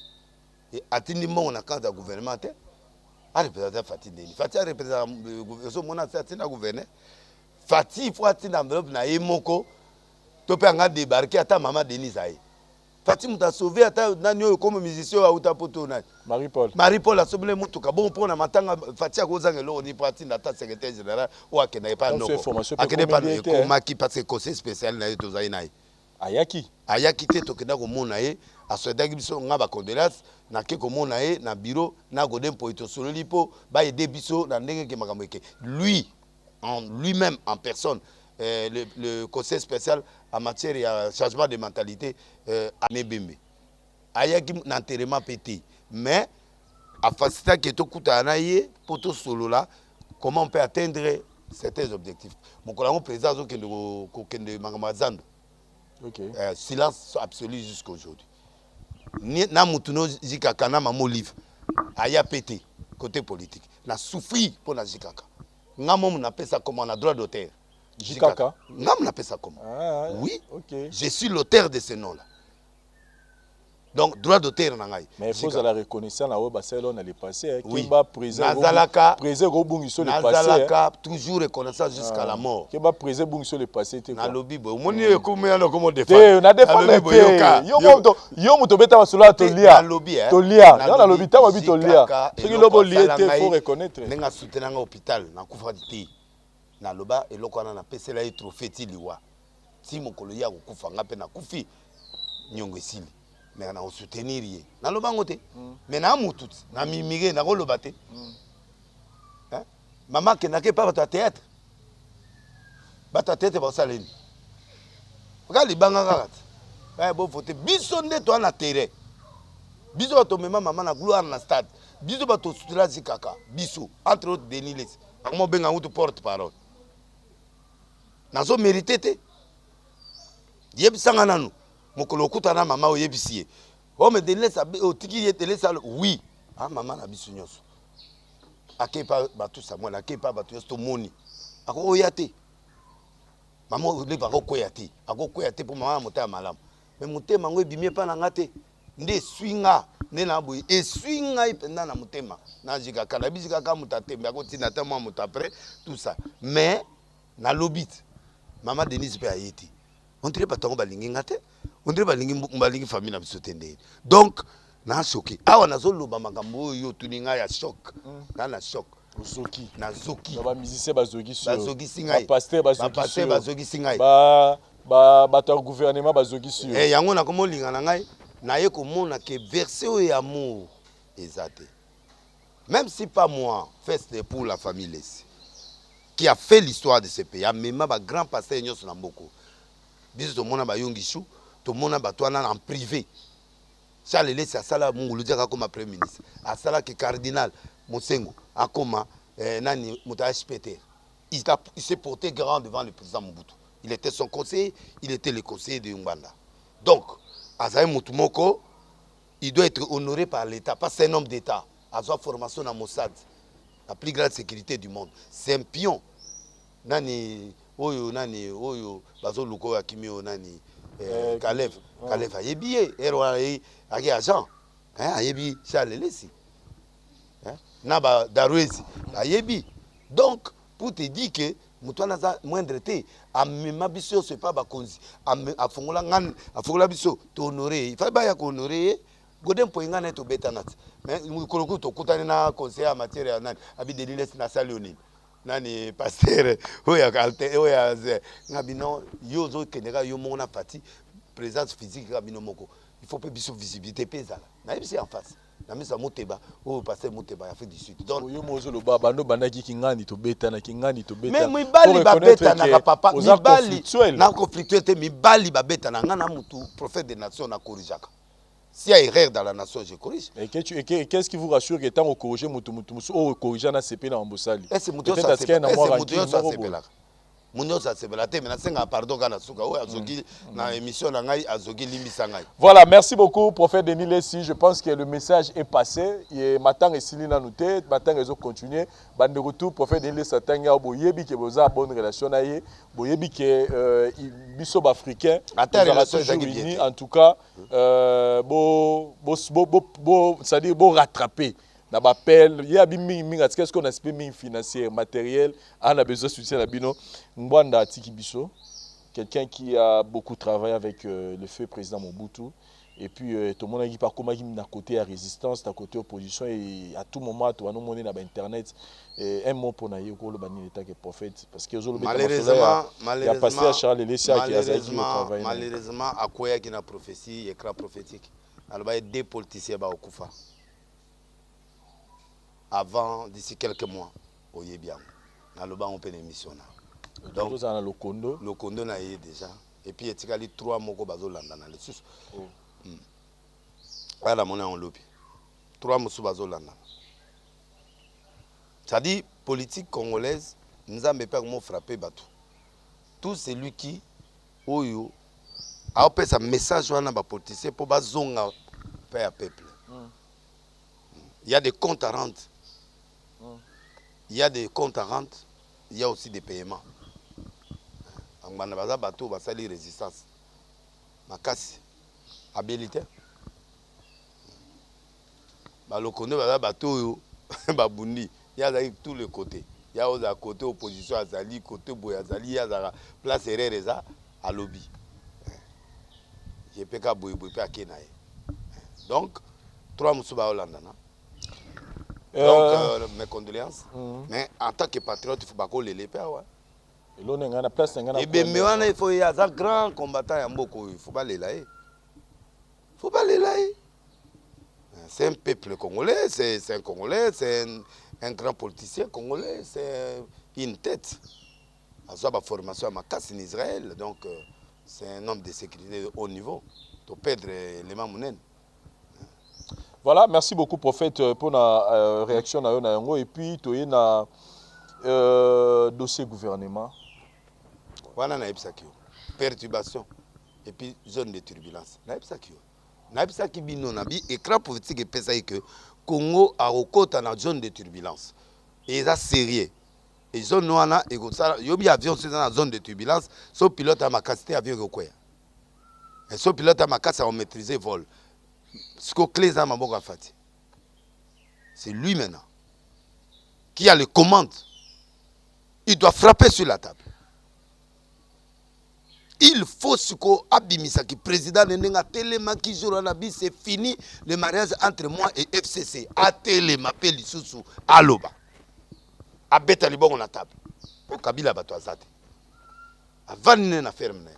atindi mbongo na kanta gouvernement te a représenter Fati ndeni Fati a représenter so mona sa atinda gouverneur Fati il faut atinda enveloppe na ye moko to pe anga débarquer ata mama Denise aye Fati muta sauvé ata nani oyo comme musicien wa uta poto na Marie Paul a sauvé mutuka bon pour na matanga Fati akozanga lo ni parti na ta secrétaire général ou akena pas noko akena pas comme qui parce que conseil spécial na to zaina ayaki te to kenda ko mona ye asodaki biso nga ba condoléances na ke ko mona ye na bureau na godem poito solo lipo ba aider biso na ndenge ke makambo eke lui en lui-même en personne le conseil spécial en matière de changement de mentalité à Nebembe. Ayaki n'enterrement pété. Mais à faciliter que tout coûte à naïe pour tout solo là, comment on peut atteindre certains objectifs. Mon collègue président de Mangamazando. Silence absolu jusqu'à aujourd'hui. Na mutuno jikaka na mamo livre. Aya pété côté politique. Na souffri pour na jikaka. Ngamo na pesa comme on a droit d'auteur. Jikaka. Ngam l'appelle ça comment? Oui. Okay. Je suis l'auteur de ce nom-là. Donc droit d'auteur nangai. Mais il faut la reconnaissance là où Barcelone allait passer. Oui. Nazalaka. Président Robungiso le passé. Nazalaka toujours reconnaissance jusqu'à la mort. Qui va président Bungiso le passé. Na lobby boy. Moni ekoumi ano comment défendre. Na défendre. Yo muto beta basula tolia. Na lobby hein. Tolia. Na lobby ta wabi tolia. Ce qui lobo lié te faut reconnaître. Nenga soutenir nga hôpital na kufa dité. Na loba eloko na pesela e trophée ti liwa ti mokolo ya kokufa nga pe na kufi nyongo esili mais na soutenir ye na loba ngote mais na mutu na mimige na koloba te hein mama ke na ke pa bata théâtre ba saleni ka libanga kaka bo voter biso nde to na terrain biso to mema mama na gloire na stade biso ba to soutenir zikaka biso entre autres Denis Les akmo benga ngutu porte parole nazo mérité te yebisanga nanu mokolo okutana mama oyebisi ye o me Denis otiki ye tele salo oui ah mama na biso nyonso akepa batu Samuel akepa batu yesto moni ako oyate mama oleba ko koyate ako koyate pour mama motema malamu mais motema ngo ebimie pa na ngate nde swinga nde na boy e swinga ipenda na motema na jika kana bizika ka mutatembe ako tina ta mwa muta après tout ça mais na lobit mama Denise pe ayeti on dirait pas tango balingi ngate on dirait balingi famille na biso tende donc na choqué awa nazo loba makambo yo tuninga ya choc na choc Zoki na zoki ba musicien bazoki sur bazoki singai pasteur bazoki singai ba gouvernement bazoki sur yango na komo linga na ngai na ye komona ke verset o amour ezate même si pas moi feste pour la famille laisse qui a fait l'histoire de ce pays même ba grand pasteur nyos na mboko biso to mona ba yongishu to mona ba toana en privé Charles Laisse asala mungulu diaka comme premier ministre asala que cardinal Mosengo akoma nani Moutache Peter il s'est porté grand devant le président Mobutu il était son conseiller il était le conseiller de Yumbanda donc Azaï Moutumoko il doit être honoré par l'État parce que c'est un homme d'État à sa formation dans Mossad la plus grande sécurité du monde c'est un pion nani oyo bazo luko ya kimio nani Caleb ayebi ye ero aki agent ayebi Charles Lesi na ba Darwezi ayebi. Donc pour te dire que mutuana za moindre te amema biso c'est pas ba konzi afongola ngan afongola biso to honorer il faut ba ya ko honorer godem po ngana to betanat mais mukoloku to kutani na conseiller en matière ya nani abi Deliles na saloni nani pasteur oya kalte oya ngabino yozo kenega yo mona parti présence physique ngabino moko il faut pas biso visibilité pezala na yebisi en face na misa moteba o pasteur moteba ya fait du sud donc yo mozo lo baba ndo bandaki kingani to betana mais mibali babeta na papa mibali na conflictuel te mibali babeta na ngana mutu prophète des nations na corrigeaka. S'il y a erreur dans la nation, je corrige. Et qu'est-ce qui vous rassure que tant qu'on corrige, on corrige na CP na Mbosali? Et c'est Moutou ça c'est là. Mounio ça c'est là. Mais na pardon kana suka o azogi na émission na ngai azogi limisa ngai. Voilà, merci beaucoup prophète Denis Lesi. Je pense que le message est passé. Et maintenant et sili na noté, maintenant ils ont continué. Bande retour prophète Denis Lesi tanga boyebi que boza bonne relation na ye, boyebi que biso africain en tout cas c'est-à-dire bon rattraper. Na bapel il y a qu'est-ce qu'on aspect financier matériel on a besoin de soutien bino Mbwanda Tiki Biso, quelqu'un qui a beaucoup travaillé avec le feu président Mobutu et puis tout le monde qui par comment il côté à résistance à côté opposition et à tout moment tu vas nous montrer dans internet un mot pour naïe ko le bani l'état que prophète parce que malheureusement il y a passé à Charles Lesia qui a qui travaille malheureusement à quoi qui na prophétie écran prophétique alors il y a deux politiciens ba okufa avant d'ici quelques mois au Yebiam na loba on peut émission na donc le kondo na yé déjà et puis il y a 3 moko bazo landa na les sous voilà mon en lobby 3 mosu bazo landa ça dit politique congolaise nous a pas comment frapper bateau tout celui qui oyo a opé sa message wana ba politicien pour bazonga paix à peuple. Il y a des comptes à rendre. Il y a des comptes à rendre, il y a aussi des paiements. En Banabaza bateau va salir résistance. Makasi habilité. Ba lokono baza bateau babundi, il y a tous les côtés. Il y a aux côté opposition azali, côté boyazali, il y a place erreur à lobby. Je peux pas boy pa kenae. Donc 3 musuba Hollande. Donc mes condoléances. Mais en tant que patriote, il faut pas coller les pères. Et l'on est en place, et bien, mais il faut y avoir un grand combattant à Mboko. Il faut pas les laisser. Il faut pas les laisser. C'est un peuple congolais, c'est un Congolais, c'est un grand politicien congolais, c'est une tête. Il a une formation à Makas en Israël, donc c'est un homme de sécurité de haut niveau. Tu peux perdre les mamounen. Voilà, merci beaucoup prophète pour la réaction na yango et puis tu na dossier gouvernement. Voilà na perturbation et puis zone de turbulence. Na ipsaki bino na bi écran politique pesa que Congo a okota na zone de turbulence. Et ça sérieux. Et zone wana et ça yobi avion c'est dans la zone de turbulence, so pilote a makasité avion ko ya. Et so pilote a makasa on maîtriser vol. C'est lui maintenant qui a les commandes. Il doit frapper sur la table. Il faut ce que Abimisa, qui président de Nenga Telema, qui joue en Abi, c'est fini le mariage entre moi et FCC. A Telema, Pelissousou, Aloba. A Betalibon on la table. Pour Kabila Batoazate. Avant de na ferme.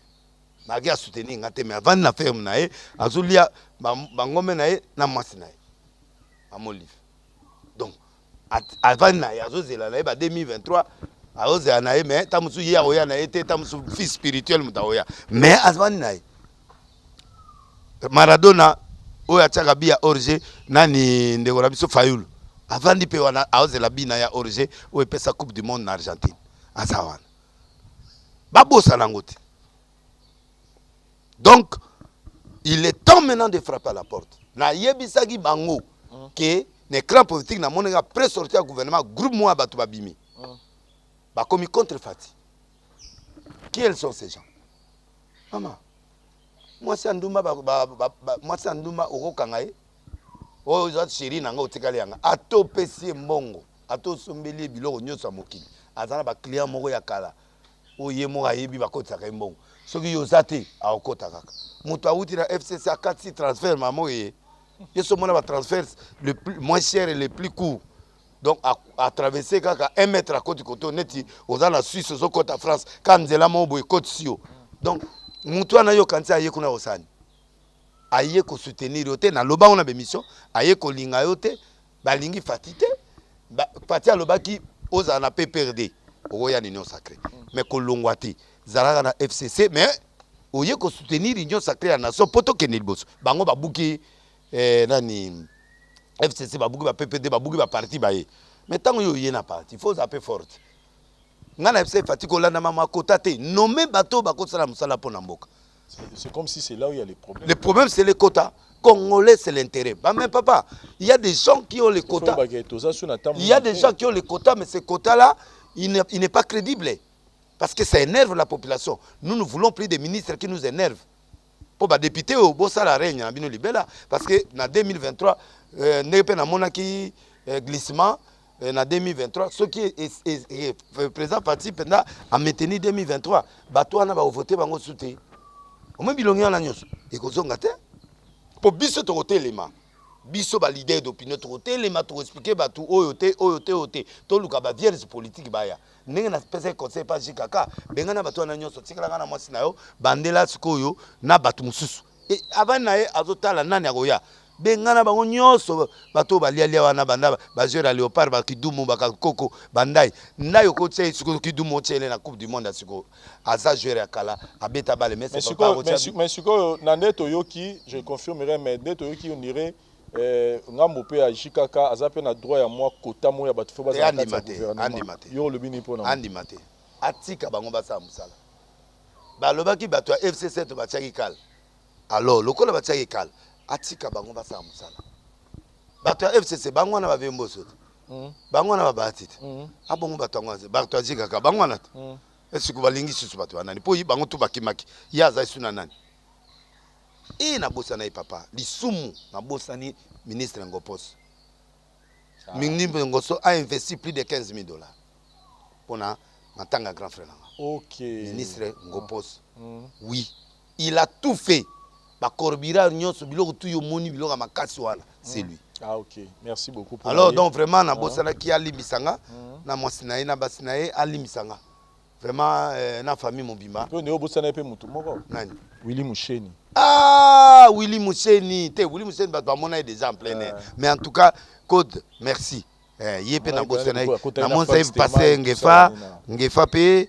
Magia soutenir ngate mais avant na ferme na azulia bangome na na mwasi na amolive. Donc avant na azozela na ba 2023 azozela na mais tamusu ya oya na été tamusu fils spirituel mutaoya mais avant na Maradona oya tsaka bia orge nani ndeko na biso Fayulu avant di pe wana azozela bina ya orge o pesa coupe du monde en Argentine azawana babosa nangote. Donc, il est temps maintenant de frapper à la porte. Na yebisagi bango que les clans politiques na monenga pré-sortir au gouvernement groupe moi batu babimi. Ba komi contre Fati. Qui sont ces gens? Maman. Moi c'est Nduma moi c'est Nduma okokanga ye. Oh za chéri nanga otikali yanga. Ato pesi mbongo. Ato sombeli biloko nyoso mokili. Azana ba client moko ya kala. Oye mo ayebi bakotaka mbongo. Soki yozate akota kaka. Moto awuti na FCC a 4 transfert mamo ye. Yeso mona ba transfert le plus moins cher et le plus court. Donc à traverser kaka 1 mètre à côté côté neti oza na Suisse zo côté France quand nzela mo boy côté sio. Donc moto ana yo kanti aye kuna osani. Aye ko soutenir yote na loba on a bémission, aye ko linga yote, ba lingi fatite. Ba fatia lobaki oza na PPRD. Oya l'union sacrée. Mais ko longwati zalaka na FCC mais oye ko soutenir l'union sacrée ya nation poto kenel boss. Bango ba buki nani FCC ba buki ba PPD ba buki ba parti ba ye. Mais tant yo yé na parti, faut zapper forte. Ngana FCC fatiko landa mama kota te nommé bateau ba kosala musala pona mboka. C'est comme si c'est là où il y a les problèmes. Le problème c'est les quotas. Congolais c'est l'intérêt. Bah mais papa, il y a des gens qui ont les quotas. Il y a des gens qui ont les quotas mais ces quotas là, il n'est pas crédible. Parce que ça énerve la population. Nous ne voulons plus des ministres qui nous énervent. Pour les députés au Bossa la Reine, parce que en 2023, nous avons un glissement. En 2023, ce qui est président parti a maintenu 2023. Bateau n'a pas voté, bango soutien. Au moins bilongi en agnos. Et qu'on s'en gâte. Pour biso to côté les mains. Biso ba leader d'opinion to côté les mains to expliquer bateau oyote. To luka ba vierge politique baya. Nenga na pesa conseil pas jikaka. Benga na bateau en agnos. Tikala na mwasi na yo. Bandela sikoyo na bateau mususu. Et avant nae azotala nani agoya. Bengana bango nyonso bato balialia wana banda ba jouer à léopard ba kidumu ba koko bandai ndayo ko tse siko kidumu tshele na coupe du monde siko aza jouer ya kala abeta bale mais siko nande toyoki je confirmerai mais nande toyoki on irait ngambo pe ya jikaka aza pe na droit ya moi kota mo ya bato fo baza na gouvernement yo le bini pona andi mate atika bango basa musala ba lobaki bato ya FCC to batiaki kala alors lokola batiaki kala atika bango basa musala bato ya FCC bango na bavembo soto bango na babatite abongo bato ngwaze bato ajika ka bango na esiku balingi susu bato banani po bango tu bakimaki yaza isuna nani na bosa na papa lisumu na bosa ni ministre Ngopos ministre Ngoso a investi plus de $15,000 pona matanga grand frère. OK. Ministre Ngopos oui il a tout fait. Bakorbira nyonso biloko tu yo moni biloko makasi wana c'est lui. Ah OK, merci beaucoup pour alors donc vraiment na bosala ki ali misanga na mwasinaye na basinaye ali misanga vraiment na famille mobimba po ne obosana pe mutu moko nani Willy Musheni. Ah Willy Musheni te Willy Musheni ba mona déjà en plein air mais en tout cas code merci yepe na bosana na monsa passé ngefa pe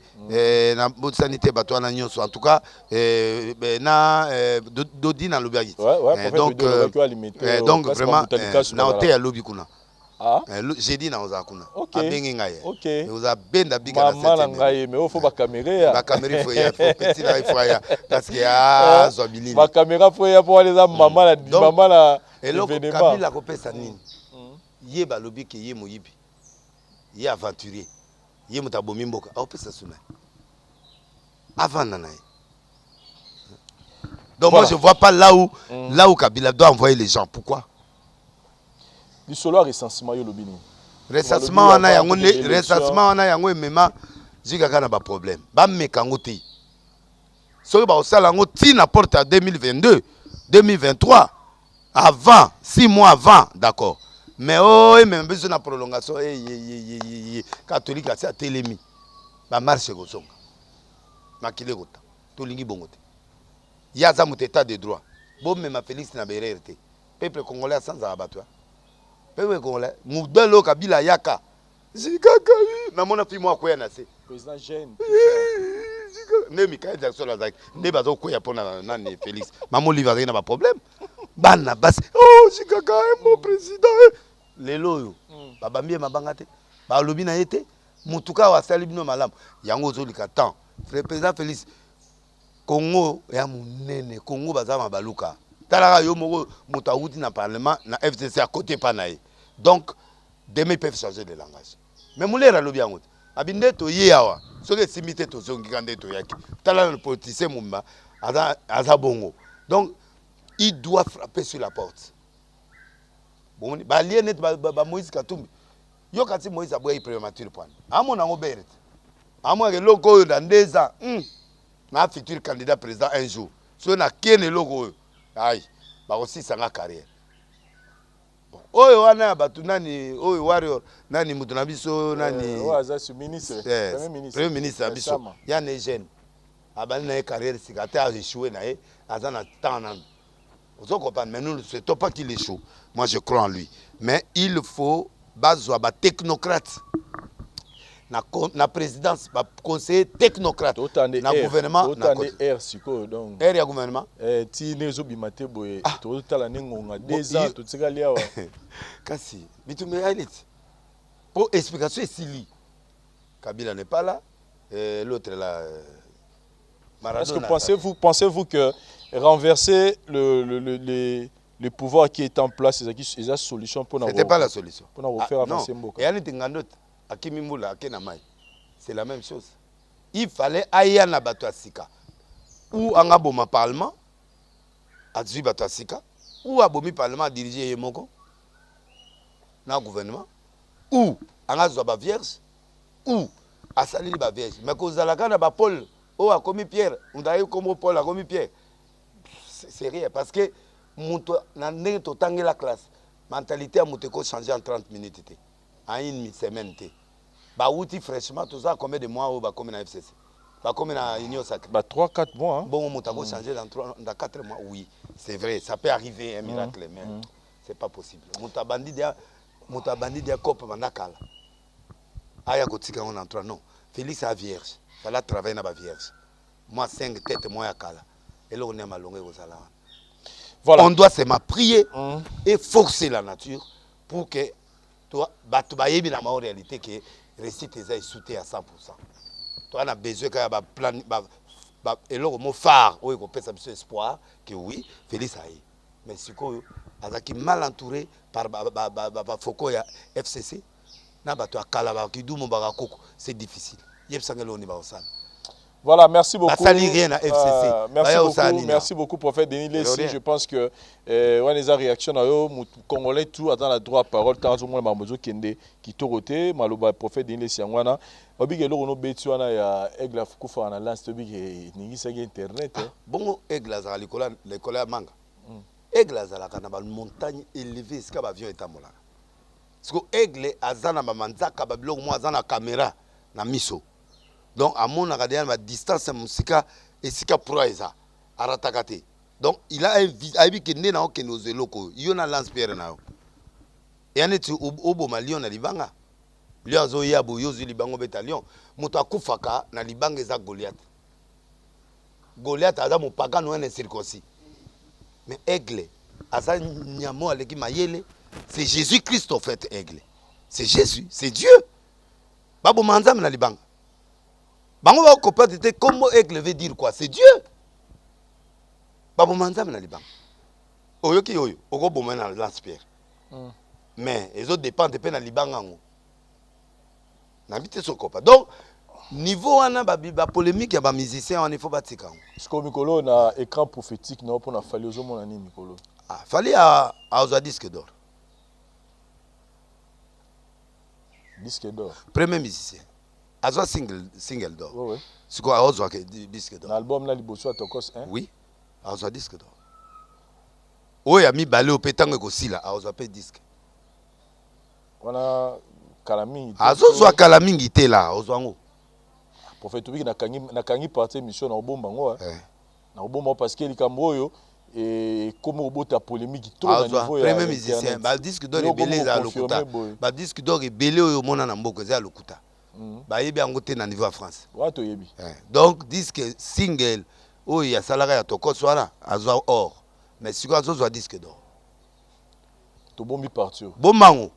na bosanité bato na nyonso en tout cas na dodi na lobaki donc vraiment na hotel ya lobi kuna j'ai dit na oza kuna abengi ngaye oza benda bika na mama ngaye mais faut ba caméra ya ba caméra faut ya faut petit na faut ya parce que zo bilili ba caméra faut ya pour les mama la événement Kabila ko pesa nini ye ba lobi ke ye moyibi ye aventurier ye mutabomi mboka au pesa suna avant nanae donc moi je vois pas là où Kabila doit envoyer les gens pourquoi du solo recensement yo lobini recensement wana yango emema zikaka na ba problème ba mekango te soki ba osala ngo ti na porte à 2022 2023 avant 6 mois avant d'accord mais même besoin de prolongation catholique a ça télémi ba marche ko songa makile kota to lingi bongote ya za muteta de droit bon même Félix na bererte peuple congolais sans abattoir peuple congolais mudelo Kabila yaka zikaka na mona fi mo akoya na se président jeune ne Michael Jackson la zaki ne bazo koya pona nani Félix mamo livrer na ba problème bana bas zikaka mon président lelo yo babambie mabanga te ba lobi na yete mutuka wa sali bino malamu yango zolika temps président Félix Congo ya munene Congo bazama baluka talaka yo moko mutawuti na parlement na FCC à côté panaye donc demain ils peuvent changer de langage mais mulera lobi yango abinde to yewa soke simité to zongi kande to yaki talaka le politicien mumba aza bongo Donc, il doit frapper sur la porte. Bon, Balien net Moïse Katumbi. Yo kati Moïse aboye prématuré point. Amo nango beret. Amo ke loko dans 2 ans. Na futur candidat président un jour. So na kene loko. Aïe. Ba aussi sanga carrière. Bon. Oyo wana batu nani oyo warrior nani mutu na biso nani Waza su ministre. Premier ministre abiso. Ya ne jeune. Abali na carrière sikate a échoué na e azana temps nan. Vous comprenez, mais nous ne souhaitons pas qu'il échoue. Moi, je crois en lui. Mais il faut, bazouaba technocrate. Na présidence, conseiller technocrate. Na gouvernement. Autant de air, siko donc. Air ya gouvernement. Ti nezo bimate boye. Total nengonga 2 ans, tout ça liawa. Kasi, bitumbe aïlit. Pour explication, c'est lui. Kabila n'est pas là. L'autre là. Est-ce que pensez-vous que renverser le pouvoir qui est en place, c'est la solution pour nous? C'était pas la solution. Pour nous faire avancer Mboka. C'est la même chose. Il fallait aïe na bato asika. Ou anga boma parlement, adzi bato asika, ou abomi parlement diriger yemoko na gouvernement, ou anga zoba vierge, ou asali ba vierge. Mais kozalaka na ba Paul oh, a commis Pierre, on a eu comme Paul a commis Pierre. C'est rien, parce que la classe, mentalité a changé en 30 minutes, en une semaine. Bah, outil fraîchement, tout ça, combien de mois bah, comme na FCC, bah, comme na Union Sacrée. Bah, 3-4 mois. Hein? Bon, on a changé dans 4 mois, oui, c'est vrai, ça peut arriver, un miracle, mais c'est pas possible. Moutabandi dia cop manakala. Aya kotika on entre non. Félix a vierge. Il a travaillé dans la vierge. Moi, 5 têtes, moi, à Kala. Et là, on est malongé aux salons. Voilà. On doit se prier et forcer la nature pour que toi, tu aies la réalité que récite tes soutien à 100%. Toi, on a besoin qu'il y ait un plan. Et là, mon phare, on peut avoir espoir que oui, Félix a eu. Mais ce qui est mal entouré par Foko et FCC, c'est difficile. Voilà, merci beaucoup. Merci beaucoup, prophète Denis Lessi. Je pense que les réactions à Congolais tout attend la droit parole tant au moins Mamozo Kende qui toroté maloba prophète Denis Lessi ngwana obi lo no betu wana ya Egla Fukufa na lance to bi ni sa internet. Bon Egla za l'école ya manga. Egla za la kana ba montagne élevée ce ka ba avion etamola. Parce que Aigle azana ba manzaka ba biloko mo azana caméra na miso. Donc à mon agadéan ma distance musika et sika proeza aratakate. Donc il a un abi que né na ke nozeloko yona lance pierre na. Et anetu obo malion na libanga. Lion zo yabo yozu libango betalion moto akufaka na libanga za Goliath. Goliath aza mo pagano na circoncis. Mais Aigle aza nyamo aleki mayele. C'est Jésus-Christ en fait, Aigle. C'est Jésus, c'est Dieu. Babo manzam na libanga. Bango ba kopatete comment Aigle veut dire quoi? C'est Dieu. Babo manzam na libanga. Oyo ki oyo, oko boma na lance-pierre. Mais les autres dépendent de na libanga ngo. Na bité so kopa. Donc niveau wana ba polémique ya ba musicien on il faut batika. Est-ce que Mikolo na écran prophétique na pour na fali ozomo na ni Mikolo? Ah, fallait à oza disque d'or. Disque d'or. Premier musicien. Azo single d'or. Oui, oui. C'est quoi Azo disque d'or? L'album là liboso à Tokos 1. Oui. Azo disque d'or. Oui, ami balé au pétangue aussi là. Azo pe disque. On a Kalamingi. Azo zo Kalamingi té là. Azo ngo. Prophète Tobi na kangi partie mission na obomba ngo. Na obomba parce que likambo yo et comment robota polémique tout na niveau ya premier musicien ba disque d'or ebelé za lokuta ba disque d'or ebelé oyo mona na mboko za lokuta ba yebi yango te na niveau ya France wato yebi donc disque single oyo ya salaka ya Tokos wana azwa or mais siko azozwa disque d'or to bombi partir bombango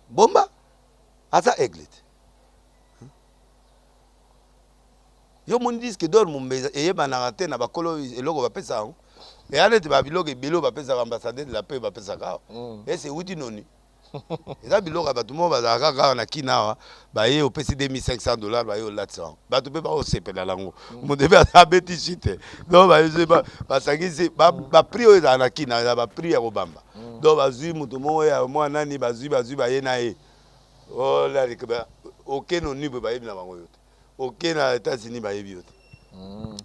bomba aza Aigle yo mon disque d'or mumbeza eyeba na te na bakolo eloko bapesa yango. Et allez, tu vas bilog et bilo va faire ambassadeur de la paix va faire ça. Et c'est où tu n'oni. eza biloko bato mo bazalaka kaka na kina baye opesi $2500 baye olatisa bato mpe baosepela lango moto mpe abeti chite donc basangisi baprix oyo ezala na kina eza baprix ya kobamba donc bazwi moto moko ya mwa nani bazwi baye na ye okene onibwe bayebi na bango yo te okene na États-Unis bayebi yo te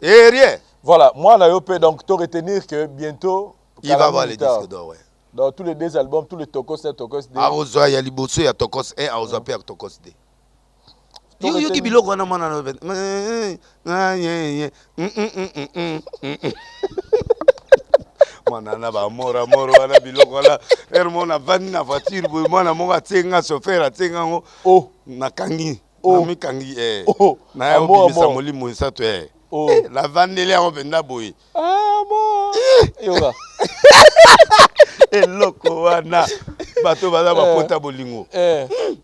et rien. Voilà, moi na yo pe donc to retenir que bientôt il va avoir les disques d'or, ouais. Dans tous les deux albums, tous les Tokos 1, Tokos 2. Aozo ya liboso ya Tokos 1, Aozo pe ya Tokos 2. Yo ki biloko wana mwana na mwana na ba moro wana biloko wana mona vani na voiture boy mwana monga tsenga chauffeur atsenga ngo na kangi na mikangi na ya obimisa molimo sato la vandele ya obenda boy yoga eloko wana bato baza bapota bolingo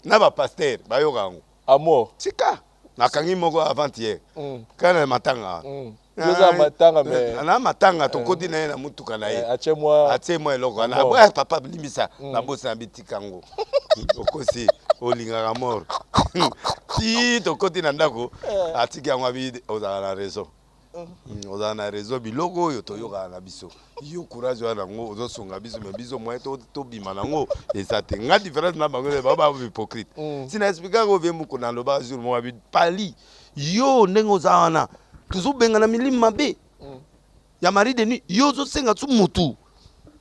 na ba pasteur bayoka ngo amour tika nakangi moko avant-hier kana matanga yoza matanga mais na matanga tokoti na ye na mutuka na ye atie moi eloko wana papa limisa na bosa na bitika ngo okosi olingaka mort ti tokoti na ndako atiki yango abi ozala na raison ozala na réseau biloko oyo toyoka na biso yo courage wana ngo ozosunga biso me biso moye tobima nango eza te nga différence na bango baba hypocrite sina expliquer ko vie muko na loba jour mo abi pali yo ndenge oza wana tuzobenga na milimo mabe ya mari de nuit yo ozosenga tu mutu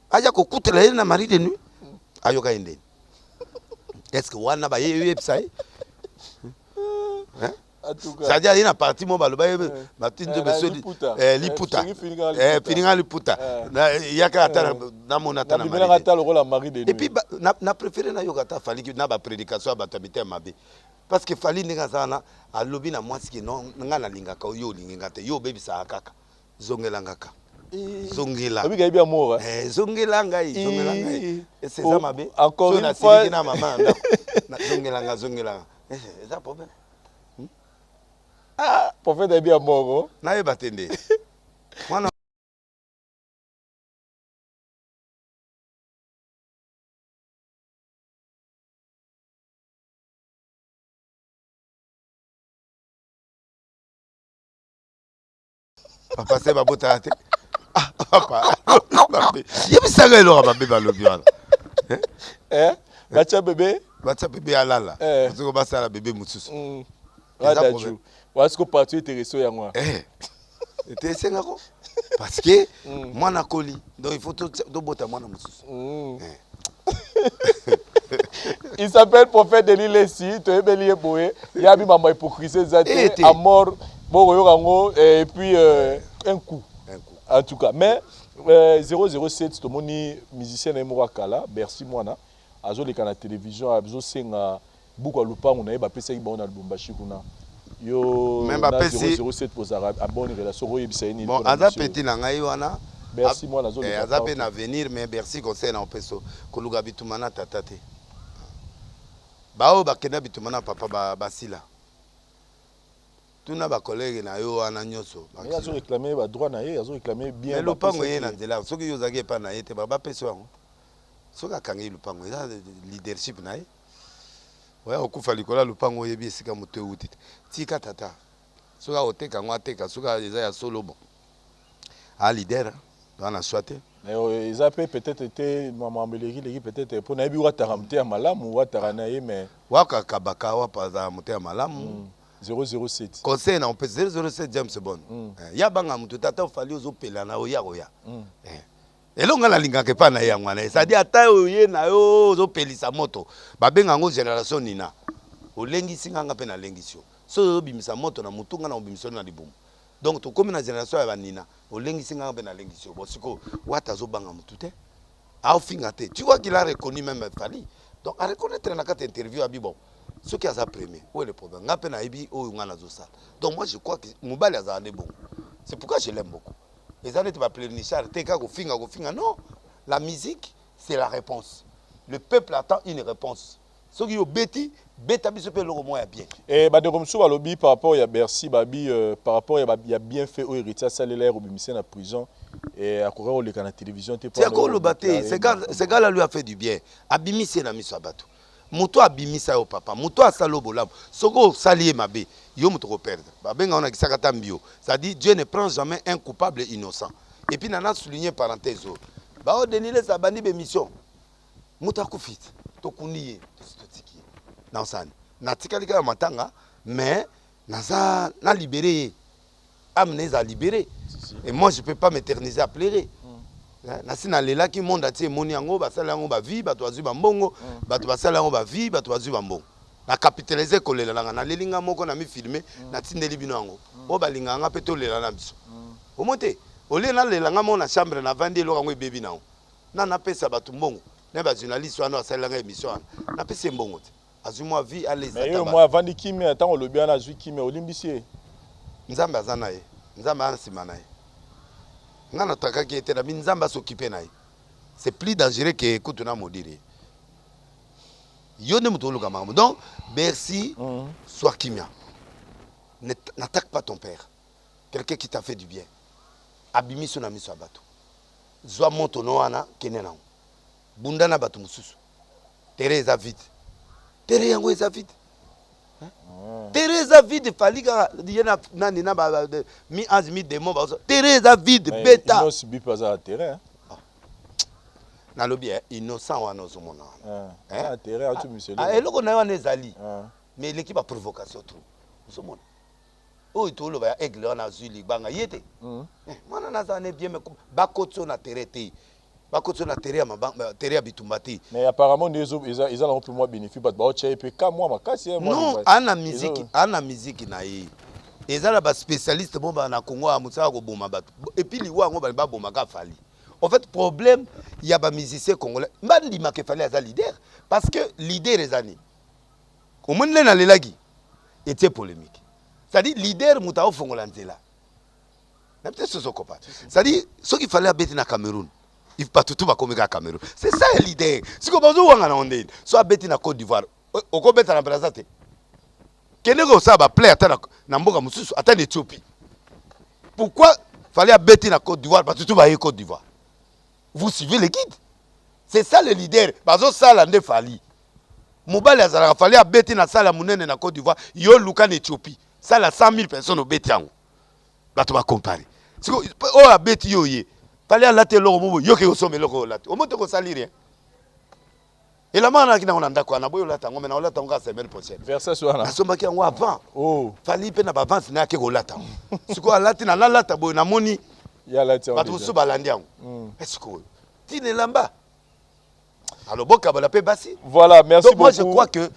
aja kokutela ye na mari de nuit ayoka endeni est-ce que wana ba ye website c'est-à-dire il y a une partie moi baloba matinzo beso liputa fininga liputa il y a ka ata na monata na mari et puis na préféré na yoka ta fali na ba prédication ba tabité mabe parce que fali ninga sana a lobby na mwasi ki non nga na linga ka yo linga te yo baby sa kaka zongela ngaka zongela abi ka bien amour zongela ngai et c'est ça mabe encore une fois na maman zongela c'est ça problème. Pour faire des biens morts. Naïe batende. Moi papa c'est ma botte à tête. Papa. Il y a ça que l'on a bébé le bien. Bacha bébé. Bacha bébé alala. Parce que bacha la bébé mususu. Radaju. Est-ce que partout intéressé à moi? Intéressé ngako parce que moi na koli donc il faut tout bota moi na mususu. Il s'appelle Prophète Denis Lessi, tu es bélier boé, il y a bien maman hypocrisie zate à mort bon et puis un coup. En tout cas mais 007 to moni musicien na Morakala, Bercy mwana azo le kana télévision azo senga buka lupango na yeba pesa ki ba na Lubumbashi kuna. Yo même pas pesi 007 pour arabe à bonne relation royebisa ini bon aza petit na ngai wana Bercy moi na zone aza pe na venir mais Bercy conseil na peso koluga bitumana tatate bao bakena bitumana papa basila tuna ba collègue na yo wana nyoso mais azo réclamer ba droit na ye azo réclamer bien mais lupango ye na nzela soki yo zaki pa na ye te ba peso yango soki akangi lupango eza leadership na ye. Ouais, au coup fallait que là le pango yebi esika moto euti tika tata soka oteka ngwa teka soka eza ya solo bon a leader dans la soite mais ils appellent peut-être été maman Meleri l'équipe peut-être pour na yebi wa taramte malamu wa taranaye mais waka kabaka wa paza mote malamu 007 conseil na on peut 007 James Bond ya banga moto tata fallait ozopela na oya elonga na lingaka pa na yango wana c'est-à-dire ata oye na yo ozopelisa moto babenga ngo génération nina olengisi nganga pe na lengisio so obimisa moto na mutunga na obimisa na libumu donc tokomi na génération ya banina olengisi nganga pe na lengisio bosiko wata zobanga mutu te aofinga te tu vois qu'il a reconnu même Fali donc à reconnaître na carte interview abi bon ce qui a sa premier où est le problème nga pe na ibi o ngana zo ça donc moi je crois que Mubali a zane bon c'est pourquoi je l'aime beaucoup. Les années tu vas plénichar, non, la musique c'est la réponse. Le peuple attend une réponse. Ce qui est bêti, bêta biso pe loko moya bien. Et ba de comme ça lobby par rapport à Bercy babi par rapport il y a bien fait au héritier salaire au bimisen à prison et à courir au la télévision c'est quoi le bâté ce gars là lui a fait du bien abimisi na miso abato moto abimisa yo papa moto asalo bolam soko salier mabe yo moto ko perdre ba benga on a kisaka tambio ça dit Dieu ne prend jamais un coupable innocent et puis nana souligner parenthèse ba o denile sa bandi be mission moto akufit to kuniye to tiki na osani na tikalika ya matanga mais naza na libéré amener à libérer et moi je peux pas m'éterniser à pleurer. Nasi na lela ki monde ati moni yango basala yango ba vie bato azui ba mbongo bato basala yango ba vie bato azui ba mbongo na capitaliser ko lela nga na lelinga moko na mi filmer na tindeli bino yango o balinga nga peto lela na biso o monte o le na lela nga mo na chambre na vandi lo yango bebi na na pesa bato mbongo na ba journaliste wana basala nga émission na pesa mbongo te azui moi vie à les mais moi vandi kimi attends le bien azui kimi olimbisi nzambe azana ye nzambe ansima na ye ngana takaki ete na nzamba s'occuper na ye c'est plus dangereux que écoute na modire yo ne muto luka mamu donc merci sois kimia n'attaque pas ton père quelqu'un qui t'a fait du bien abimi so na miso abato zwa moto no wana kenena bunda na bato mususu Teresa vite tere yango eza vite Teresa vide falika yena nani na ba mi azmi demo ba Teresa vide beta non si bi pas à terrain na lobi innocent wana ozomona ah terrain tu monsieur eloko na wana ezali mais l'équipe a provocation trop ozomona o itolo ba aigle wana zuli banga yete mwana nazane bien mais bakotso na terete bakotso na terre ya terre ya bitumbati mais apparemment ils ont plus moi bénéfice ba o tché pe ka moi makasi non ana musique na ye ezala ba spécialiste bon ba na Congo amusaka ko boma bato et puis liwa ngo ba boma ka fali en fait problème il y a ba musicien congolais mbandi make fali aza leader parce que leader ezani au monde na lelagi était polémique ça dit leader muta ofongola nzela na peut-être ce copain ça dit ce qu'il fallait abeti na Cameroun il pas tout va comme Cameroun c'est ça l'idée si ko bazo wanga na onde soit beti na Côte d'Ivoire oko beta na Brazzaville kene ko ça ba play ata na mboka mususu ata na Éthiopie pourquoi fallait beti na Côte d'Ivoire parce que tout va y Côte d'Ivoire vous suivez les guides c'est ça le leader bazo sala nde fali mobali azala fallait beti na sala munene na Côte d'Ivoire yo luka na Éthiopie sala 100 000 personnes au beti yango bato ba comparer siko o abeti yo ye fallait à la télé yo ke osome loko la o moto ko sali rien et la mana kina on ndako na boyo la tango mais na la tango semaine prochaine verset soit là asomba ki yango avant oh fallait pe na ba avance na ke ko la tango siko alati na la ta boyo na moni ya la tango bato so balandi yango est-ce que tine lamba alors boka bala pe basi voilà merci donc, beaucoup moi je crois que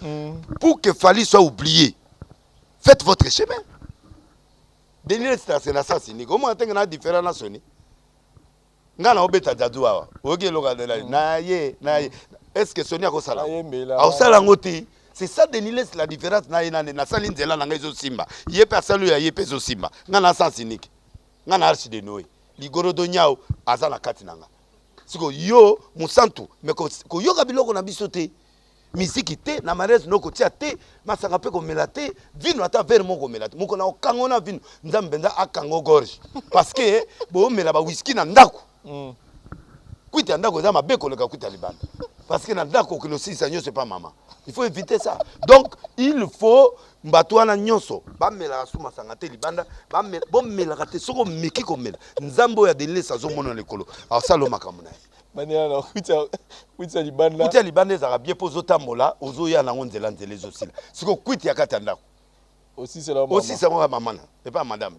pour que Fally soit oublié faites votre chemin Denis c'est na sens ni comment on a différent na soni ngana obeta jadu awa oge loka de la na ye est-ce que Sonia ko sala au sala ngoti c'est ça Denis la différence na sali nzela na ngezo simba ye personne ya ye peso simba ngana sens unique ngana archi de Noé ligoro do nyao azana kati nanga siko yo musantu mais ko yoka biloko na biso te misiki te na marès no ko tia te masanga pe ko melate vino ata verre moko melate moko na okango na vino nzambe nda akango gorge parce que bo mela ba whisky na ndako kuita ndako za mabeko le ka kuita libanda parce que na ndako que le sisa nyo c'est pas maman il faut éviter ça donc il faut mbatwana nyonso ba mela suma sanga te libanda ba mela bo mela ka te soko miki ko mela nzambo ya delesa zo mona lekolo a salo makamuna manière alors kuita libanda kuita libanda za bien pozo tambola ozo ya na nzela nzela ezosila siko kuita yakata ndako aussi c'est la maman et pas madame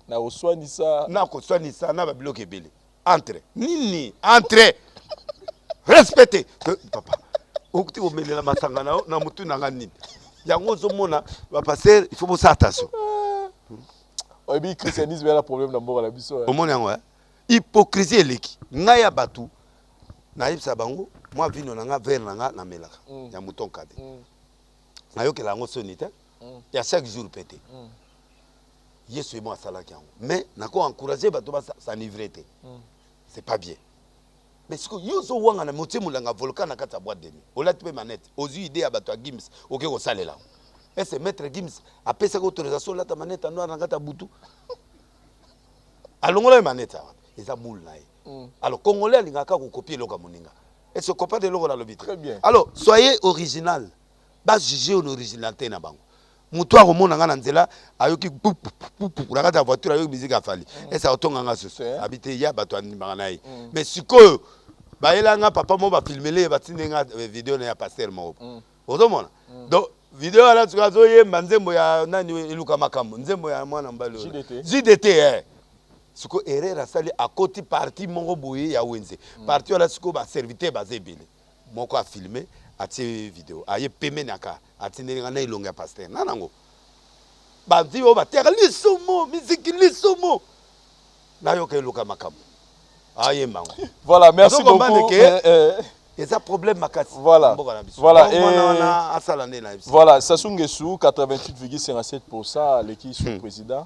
na oswani ça na ko swani ça na ba bloqué belé entre nini entre respectez papa okuti omelela masanga na mutu na nini yango zo mona ba passer il faut bossa attention obi christianisme a problème na mboka la biso au monde yango hypocrisie eleki ngai ya batu na yebisa bango moi vino na nga verre na nga na melaka ya mouton kade na yokela yango soni te ya chaque jour pété yesu mo asalaki yango mais nako encourager bato ba s'enivrer te c'est pas bien mais ce que yo zo wanga na motie mulanga volcan na kata boîte de nuit olati pe manette ozu idée ya bato ya Gims oke ko salela et c'est maître Gims apesa ko autorisation la ta manette noire na kata butu alongola manette eza boule na ye. Alors congolais alingaka ko copier loka moninga. Et ce copain de loko na lobi. Très bien. Alors soyez original. Ba juger une originalité na bango. Mutu akomona nga na nzela ayoki na kata voiture ayoki musique afali. Et ça otonga nga so. Habité ya bato animaka na ye. Mais sikoyo bayelanga papa mo ba filmele ba tindenga vidéo na ya pasteur mo. Ozomona. Donc vidéo ala tukazo yemba nzembo ya nani eluka makambo nzembo ya mwana mbali JDT siko erreur sali akoti parti mongo boye ya wenze parti ala siko ba serviteur bazebele moko a filmer ati vidéo aye pemenaka atindenga na ilonga pasteur nanango banzi o bateka lisomo musique lisomo na yoka eluka makambo aye mango. Voilà, merci beaucoup. Et ça problème makati. Voilà. Voilà. Voilà, Sassou Nguesso 88,57% l'équipe sous président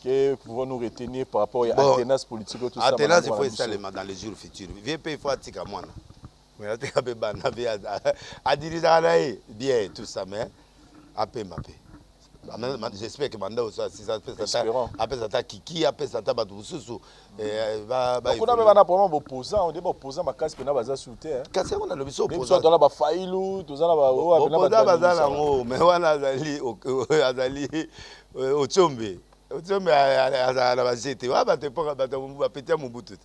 que pouvons nous retenir par rapport à l'alternance politique tout ça. Alternance il faut installer dans les jours futurs. VP il faut attika moi. Mais attika be bana a diriger bien tout ça mais apé mapé. J'espère que Manda aussi si ça fait ça après ça kiki après ça batu susu va on a même un problème opposant on dit opposant ma casse pena baza souté kasi on a le biso opposant soit dans la ba failu tout ça là ba opposant baza ngo mais wana azali ochombe azala ba jete wa ba te poka ba petit mubutu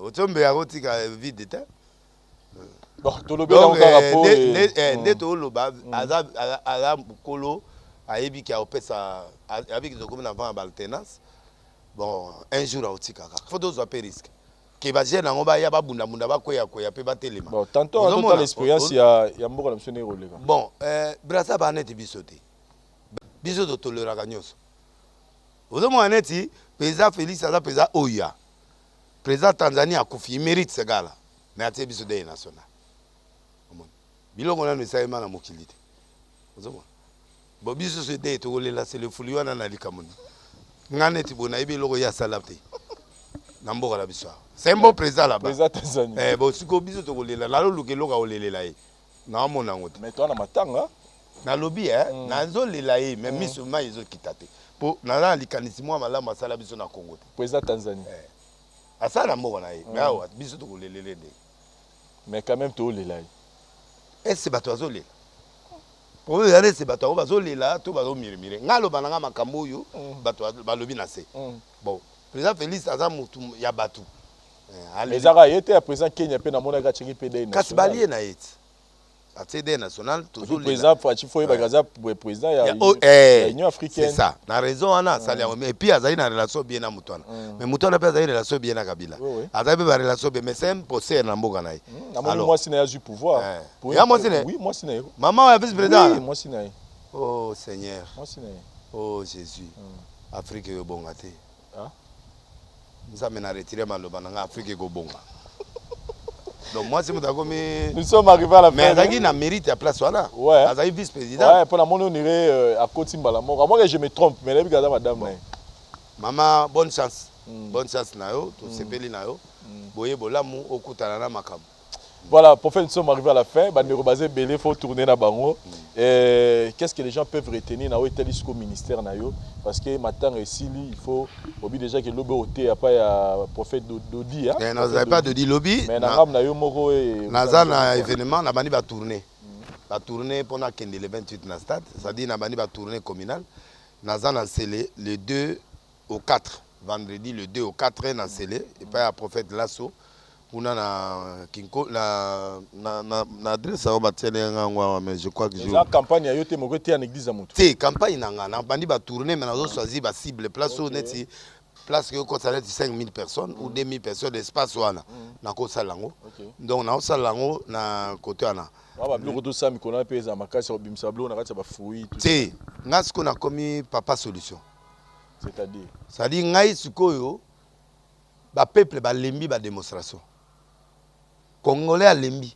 ochombe akotika vide ta bon to lobi na encore rapport neto loba aza kolo ayebi ki aopesa avec zo comme avant alternance bon un jour a otika faut deux apé risque ke ba jeune ngo ba ya ba bunda ba koya pe ba telema bon tantôt on a l'expérience ya mboko na msone rolega bon brasa ba net bisoté biso to tolera kanyoso ozo mo aneti président Félix aza président oya président Tanzania akufi mérite segala mais atie biso de national bilongo na nsaima na mokilité ozo mo bo biso se de to lela c'est le fuliwana na likamoni ngane ti bona ibe loko ya salapte na mboka la biso c'est un bon président là-bas président Tanzanie bon siko biso to lela la luke loka olelela ye na mona ngote mais toi na matanga na lobby na zo lela ye mais miso ma izo kitate po na la likanisi mwa malama sala biso na Congo président Tanzanie asala mboka na ye mais awa biso to lelele de mais quand même to lela et c'est bato zo lela pour regarder ces bateaux bazolela to bazomirimire ngalo bananga makambo yo bato balobi na se bon président Félix aza mutu ya batu les ara yete à présent Kenya pe na mona ka chiki PD national kasbalier na yete a TD national toujours président Fachi Foye bagaza président ya Union africaine c'est ça na raison ana sali et puis azali na relation bien na mutwana mais mutwana pe azali relation bien na Kabila azali ba relation bien mais c'est un poster na mboka na ye alors moi sina du pouvoir ya moi sina oui moi sina maman ya vice président oui moi sina oh Seigneur moi sina oh Jésus Afrique yo bonga te nzambe na retirer maloba na Afrique go bonga. Donc moi c'est nous sommes arrivés à la fin. Mais Azagi na mérite à place voilà. Ouais. Azagi vice-président. Ouais, pour la monnaie on irait à Kotimba la mort. Moi je me trompe mais là bigaza madame. Maman bonne chance. Bonne chance na yo, to sepeli na yo. Boye bolamu okutana na makam. Voilà, pour faire nous sommes arrivés à la fin, bah nous basé belé faut tourner na bango. Qu'est-ce que les gens peuvent retenir na hôtel jusqu'au ministère na yo parce que maintenant ici il faut obi déjà que lobby hôtel après ya prophète Dodi hein. Non, vous pas de dit lobby. Mais na ngam na yo moko et na na événement na bani ba tourner. Ba tourner pendant que le 28 na stade, ça dit na bani ba tourner communal. Na za na scellé le 2 au 4 vendredi le 2 au 4 na scellé et pas ya prophète Lasso. Kuna na kinko na adresse au batele ngwa mais je crois que la campagne a yoté moko té en église amutu. C'est campagne na bandi ba tourner mais na choisir ba cible place où neti place que ko ça 5000 personnes ou 2000 personnes d'espace wana na ko salango. Donc na salango na côté wana. Ba biloko to sami kona pesa makasi obimisa blo na kati ba fruits tout. C'est ngas ko na komi papa solution. C'est-à-dire ça dit ngai sikoyo ba peuple ba lembi ba démonstration. Congolais à lembi.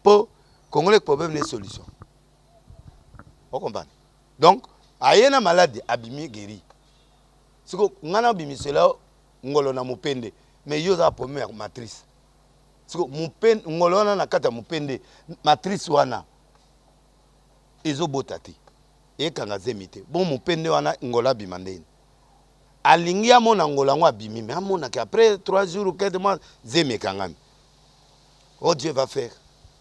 Pour Congolais problème les solutions. Vous comprenez? Donc, ayena maladie abimi guéri. Si ko ngana bimi cela ngolo na mupende mais yo za première matrice. Si ko mupende ngolo na kata mupende matrice wana ezo botati. E kanga zemite. Bon mupende wana ngola bimandeni. alingi amona ngolango abimi mais amona que après 3 jours ou 4 mois zeme kangami. Oh Dieu va faire.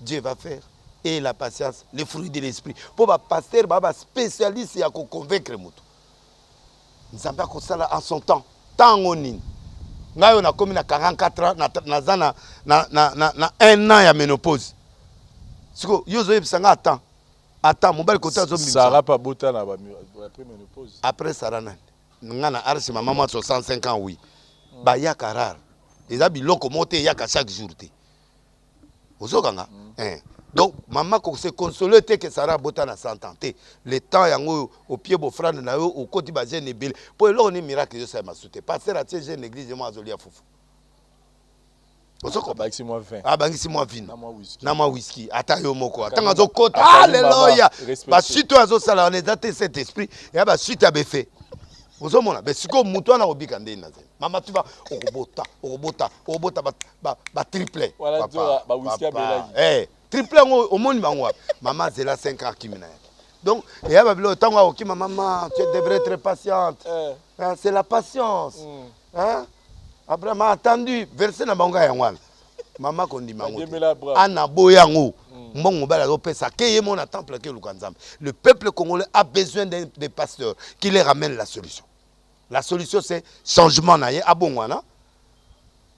Dieu va faire. Et la patience, les fruits de l'esprit. Pour les pasteurs, les spécialistes, il y a qu'on convaincre les gens. Nous avons fait ça en son temps. Tant on est. Nous avons commis 44 ans, nous avons 1 an de ménopause. Attends, mon bel côté. Sarah pas bota na après ménopause. Après Sarah, nous avons arrêté ma maman 65 ans, oui. Bah, il y a rare. Les habits locaux montent, il y a chaque jour. Vous avez donc, maman se console que Sarah bota na 100 ans. Le temps yango au pied beau frère na yo au côté ba jeune belle. Pour là on est miracle je sais ma souté. Pasteur a tié jeune église moi azoli a fofu. Osoko ba xi moi 20. Ah ba xi moi 20. Na ma whisky. Ata yo moko. Ata zo kota. Alléluia. Ba suite azo sala on est daté cet esprit et ba suite a fait. Vous avez vu, si vous avez vu, maman, tu vas au triplé. Voilà, triplé, au monde, maman, c'est là 5 ans qui m'a. Donc, il y a le temps où maman, tu devrais être patiente. C'est la patience. Abraham a attendu, verset dans Banga Yangwal. Maman, qu'on dit, maman, Anna Boyango. Le peuple congolais a besoin des pasteurs qui les ramènent la solution. La solution, c'est changement.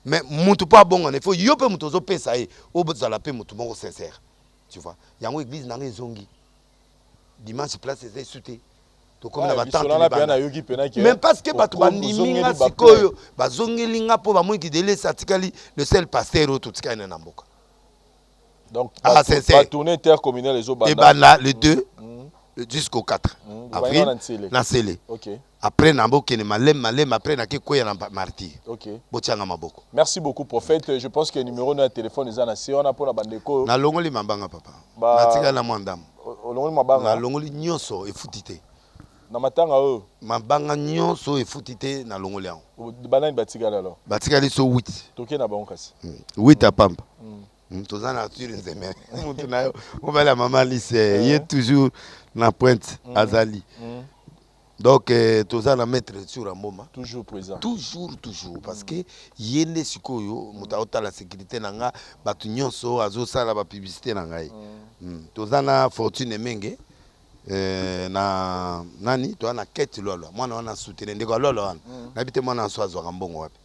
Mais mutu pas bon, il faut yope mutu zo pesa e, oboza la paix mutu bon sincère. Tu vois, il y a une église dans les zongi. Dimanche place c'est sauté. To comme na batante. Même parce que batu bandiminga sikoyo, bazongi linga po ba mwiki dele satikali le seul pasteur au tout tika na mboka. Donc va tourner intercommunal les autres. Et ben là le 2 jusqu'au 4 avril na Sélé. OK. Après Namboke malem après na kekoya na martyr. OK. Botianga maboko. Merci beaucoup prophète. Je pense que le numéro de téléphone est na on a pour la bandeko. Na longoli mambanga papa. Na tika na mwandam. Longoli mabanga. Na longoli nyonso efutité. Na matanga o. Mabanga nyonso efutité na longoli yango. Banani batika alors. Batika liso 8. Toké na bango kasi. 8 à pampa. Tous en nature nzeme. Mutu na yo. On va la maman lisse, il est toujours na pointe Azali. Donc, tous en mettre sur un moment. Toujours présent. Toujours. Parce que yende sikoyo, mutaota la sécurité nanga, batu nyonso azo sala ba publicité nanga. Tous en fortune menge. Na nani to na quête lolo. Moi na wana soutenir ndeko lolo wana. Nabite moi na swazo ngambongo wapi.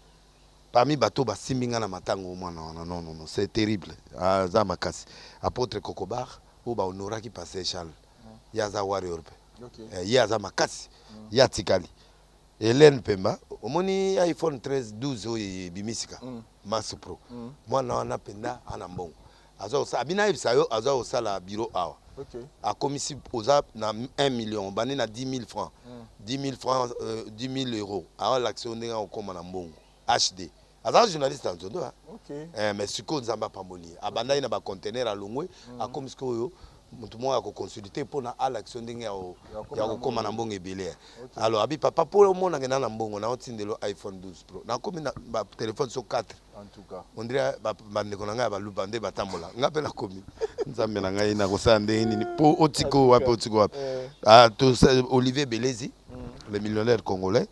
Parmi bateaux ba simbinga na matango moi non, c'est terrible. Za makasi. Apôtre Kokobar ou ba honora qui passait Charles. Yaza warrior. OK. Yaza makasi. Ya tikali. Hélène Pemba, omoni iPhone 13 12 oyi bimisika. Max Pro. Moi na wana penda anambongo. Azo sa bina ibsayo azo sala bureau awa. OK. A commissi oza na 1 million, bani na 10 000 francs. 10 000 francs 10 000 euros. Alors l'action ndenge okoma na mbongo. HD. Azan journaliste en zondo. OK. Mais siko nzamba pamboli. Abanda ina ba conteneur à longwe, a comme siko yo mutu mo ya ko consulter pour na l'action ndenge ya okoma na mbongo ebele. Alors abi papa pour le monde na mbongo na otindelo iPhone 12 Pro. Na komi na ba téléphone sur 4. En tout cas. On dirait ba ndeko na nga ba lubande batambola. Ngape na komi. Nzambe na ngai na ko sande ni po otiko wapi otiko wapi. Ah to Olivier Belezi, le millionnaire congolais.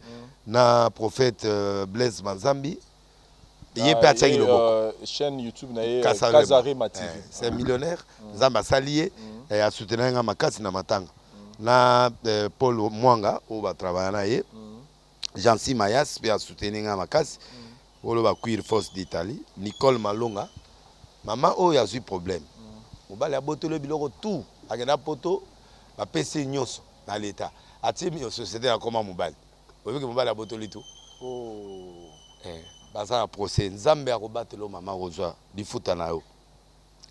Na prophète Blaise Manzambi. Chaîne YouTube na Kazarema TV. C'est un millionnaire. Zamba Salié et a soutenu nga makasi na matanga. Na Paul Mwanga au ba travailler na ye. Jansi Mayas pe a soutenu nga makasi. Olo ba cuir force d'Italie. Nicole Malonga. Maman o ya eu problème. Mobali a botolo biloko tout. Agenda poto ba PC nyonso na l'état. Ati mi société na koma mobali. Obi ke mobali a botoli tout. Oh. Baza procès nzambe akobatelo mama rozwa lifuta na yo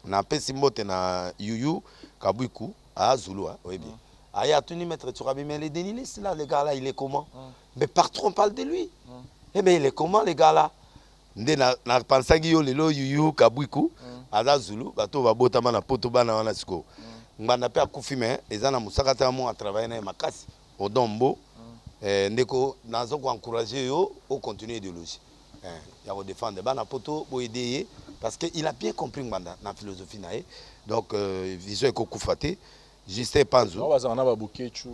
na pesi mbote na yuyu kabwiku a Zulu oyebi aya tuni maître Turabi mais les Denilis là les gars là il est comment mais partout on parle de lui eh ben il est comment les gars là nde na pensaki yo lelo yuyu kabwiku aza Zulu bato babotama na poto bana wana siko nganda pe akufi mais ezana musakata mo a travailler na makasi odombo ndeko nazo ko encourager yo au continuer idéologie. Il y a défendre bana poto pour aider parce que il a bien compris nganda na philosophie nae donc vision ko kufate Justin Panzo on va en avoir Bukechu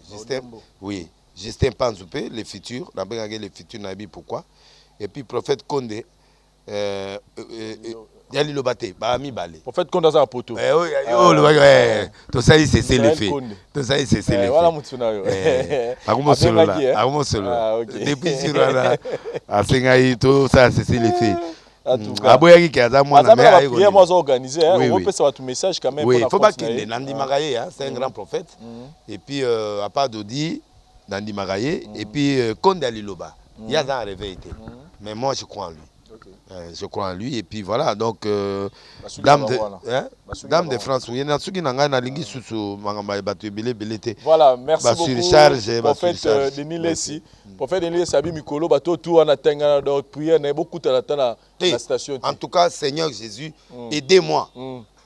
Justin oui Justin Panzoupé, les futurs, les futurs, pourquoi. Et puis prophète Condé, Yali Lobate, Bahami Balé. Prophète Condé à Poto. Oui, tout ça, c'est le fait. Tout ça, c'est le fait. Voilà mon scénario. Depuis sur là, à Sengaï, tout ça, c'est le fait. Prière, moi, organisé. On peut savoir tout message quand même. Oui, il ne faut pas qu'il y ait Nandi Magaye, c'est un grand prophète. Et puis, à part Dodi, Nandi Magaye, et puis Condé Aliloba. Il y a un réveil. Mais moi, je crois en lui. Je crois en lui. Et puis voilà, donc, Dame de France, il y a un qui n'a voilà, merci beaucoup. Prophète Denis Lessi. Prophète Denis Lessi, Abi Mikolo, bateau tout en attendant, donc prière, n'a beaucoup de la station. En tout cas, Seigneur Jésus, aidez-moi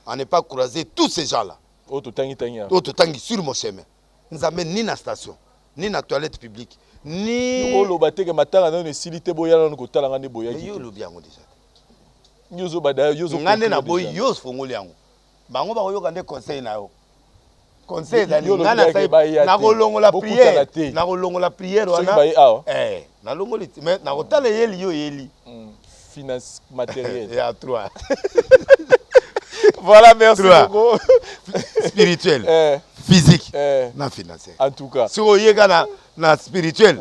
à ne pas croiser tous ces gens-là. Autre tangi sur mon chemin. Nous amène ni la station, ni la toilette publique. Ni le bateau que matin on est silité boya on ko tala ngane boya yo lo biango déjà yozo bada yozo ngane na boy yozo fongoli yango bango ba yoka nde conseil na yo conseil da ngana sai na kolongola prière wana na longoli mais na kotala yeli yo yeli finance matérielle et à 3 voilà, merci beaucoup. Spirituel, physique, non financier. En tout cas. Si vous avez un spirituel,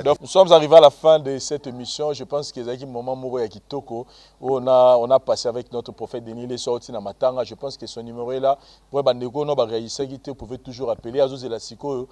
donc, nous sommes arrivés à la fin de cette émission. Je pense qu'il y a un moment où on a passé avec notre prophète Denis Lessi na Matanga. Je pense que son numéro est là. Pour vous pouvez toujours appeler à Zozela Siko,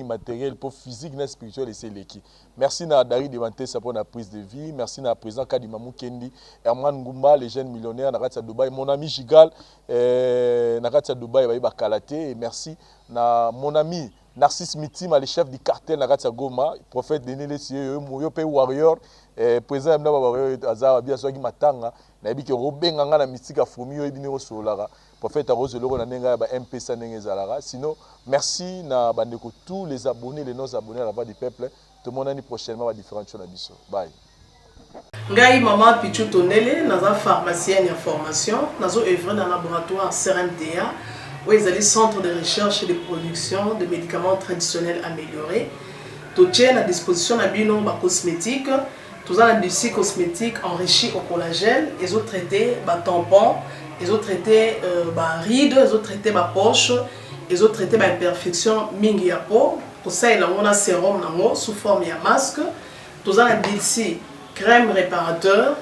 matériel pour physique et spirituel et c'est l'équipe. Merci à Dari Devante pour la prise de vie. Merci à président Kadimamou Kendi, Herman Ngoumba, les jeunes millionnaires, Naratsa Dubaï, mon ami Gigal, Naratsa Dubaï, Kalate. Et merci à mon ami Narcisse Mitima, le chef du cartel Naratsa Goma, prophète Denis Lessi, Moyope Warrior, président Mna Warrior, Azar, Biasogi Matanga, Nabi que Robin Ngana Mystique Afromi, Ebinero Solara, prophète Arose Loro Nanenga, MPSA Nengezalara. Sinon, merci à tous les abonnés, les non-abonnés à la voix du peuple. Tout le monde l'année prochainement à différentes choses. Bye. Ngai maman Pichu Tonele, naza pharmacienne en formation, nazo œuvre dans le laboratoire CRMTA, où ils allaient centre de recherche et de production de médicaments traditionnels améliorés. Tout est à disposition de bino cosmétiques, tout un industrie cosmétique enrichi au collagène, ils ont traité tampons, ils ont traité rides, ils ont traité poche, ils ont traité imperfection mingi ya peau. Pour ça, il y a un sérum sous forme de masque. Tout un industrie crème réparateur,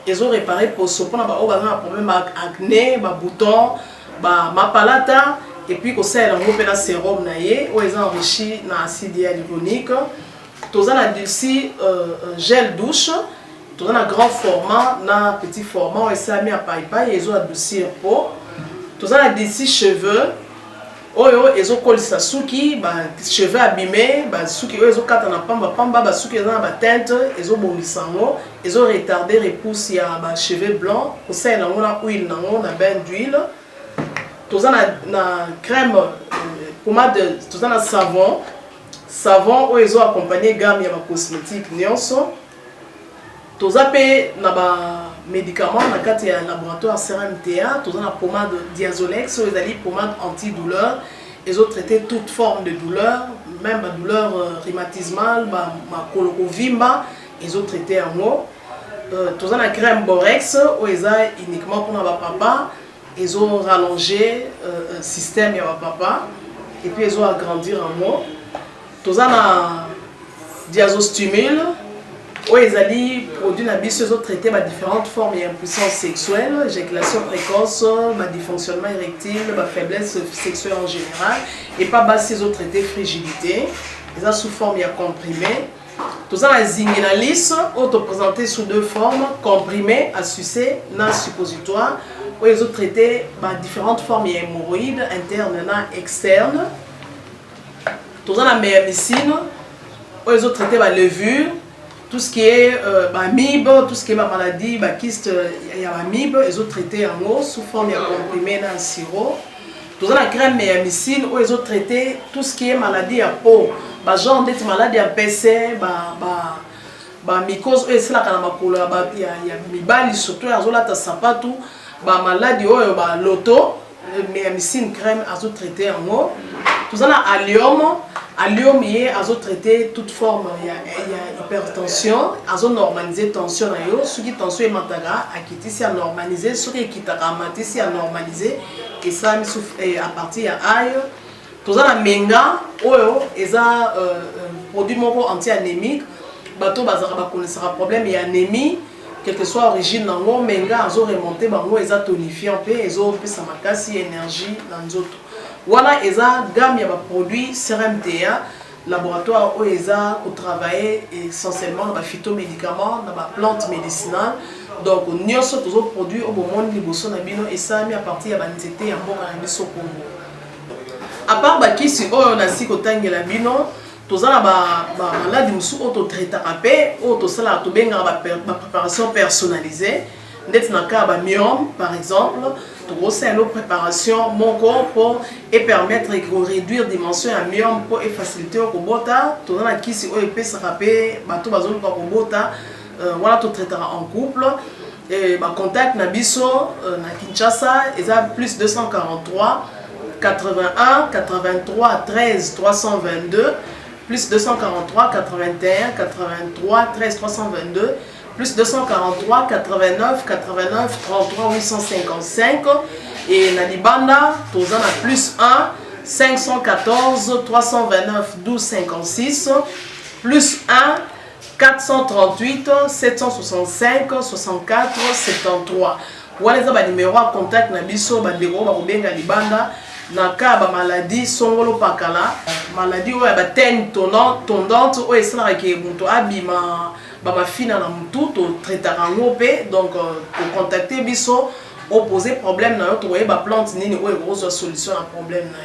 ils ont réparé pour ce qu'on a un problème acné, boutons, mapalata, et puis comme ça, il y a un sérum où ils ont enrichi dans l'acide hyaluronique. Tous un industrie gel douche, tous un grand format, un petit format, et ça a mis à paille, ils ont adouci la peau. Tous un industrie cheveux. Ils ont collé sa souki, cheveux abîmés, souki, ils ont quatre na pamba, souki dans la teinte, ils ont bondi sango, ils ont retardé repousse ya cheveux blancs, pour ça ils ont na huile na bain d'huile. Tout ça na crème pommade, tout ça na savon où ils ont accompagné gamme ya cosmétique nyonso. Tout ça pe na médicaments dans le laboratoire CRMTA, tout la pommade Diazolex, ils ont pommade antidouleur, ils ont traité toute forme de douleur, même la douleur rhumatismale, ma colocovimba, ils ont traité en eau. Tout la crème Borex, où ils ont uniquement pour notre papa, ils ont rallongé le système de papa, et puis ils ont agrandi en eau. Tout la Diazostimule, où ils ont produit ils ont traité différentes formes d'impuissance sexuelle, éjaculation précoce, dysfonctionnement érectile, faiblesse sexuelle en général, et pas ils ont traité frigidité, ils ont sous forme comprimé. Tout ça, la zinginalis, présenté sous deux formes, comprimé à sucer, non suppositoire, où ils ont traité différentes formes d'hémorroïdes internes et externes. Tout ça, la méamycine, où ils ont traité la levure. Tout ce qui est MIB, tout ce qui est maladie, kyste, il y a MIB, ils ont traité en eau sous forme de comprimé dans le sirop. Tout ça, la crème méamycine, où ils ont traité tout ce qui est maladie à peau. Genre d'être maladie à PC, mycose, c'est là qu'il y a mibali, surtout, ils ont là, sapatou, maladie, l'auto, méamycine crème, ils ont traité en eau. Tout ça, la allium. Alium y a traité toute forme il y a hypertension, a normalisé tension na yo, ce qui tension est mataga a quitté si a normalisé, ce qui quitte à mater si a normalisé et ça et à partir à aïe tout ça la menga oyo eza produit moko anti-anémique bato bazaka ba connaissera problème et anémie quelle que soit origine nango menga azo remonter bango eza tonifiant pe ezo pesa makasi énergie na nzoto voilà eza gamme ya ba produit CRMTA laboratoire où eza ko travailler essentiellement dans ba phytomédicaments dans ba plantes médicinales donc nyonso tozo produit au moment liboso na bino et ça mis à partir ya ba nzete ya mboka na biso Congo à part ba kisi oyo na siko tangela bino tozala ba maladi musu auto traitera pe auto sala to benga ba préparation personnalisée ndeti na ka ba myome par exemple to c'est une préparation mon corps pour et permettre de réduire dimension à myome pour et faciliter au bota to na kisi oyo pe sera pe bato bazolo ko bota voilà to traitera en couple et ba contact na biso na Kinshasa eza plus 243 81 83 13 322 plus 243 81 83 13 322 plus 243 89 89 33 855 et na libanda tozana plus 1 514 329 12 56 plus 1 438 765 64 73 voilà les ba numéro à contact na biso ba ndeko ba kobenga libanda na ka ba maladie songolo pakala maladie oyo ba teigne tondante oyo esalaka ke moto abima ba mafina na mutu to traitaka ngo pe donc ko contacter biso opposer problème na yo to ba plante nini oyo ekozwa solution na problème na yo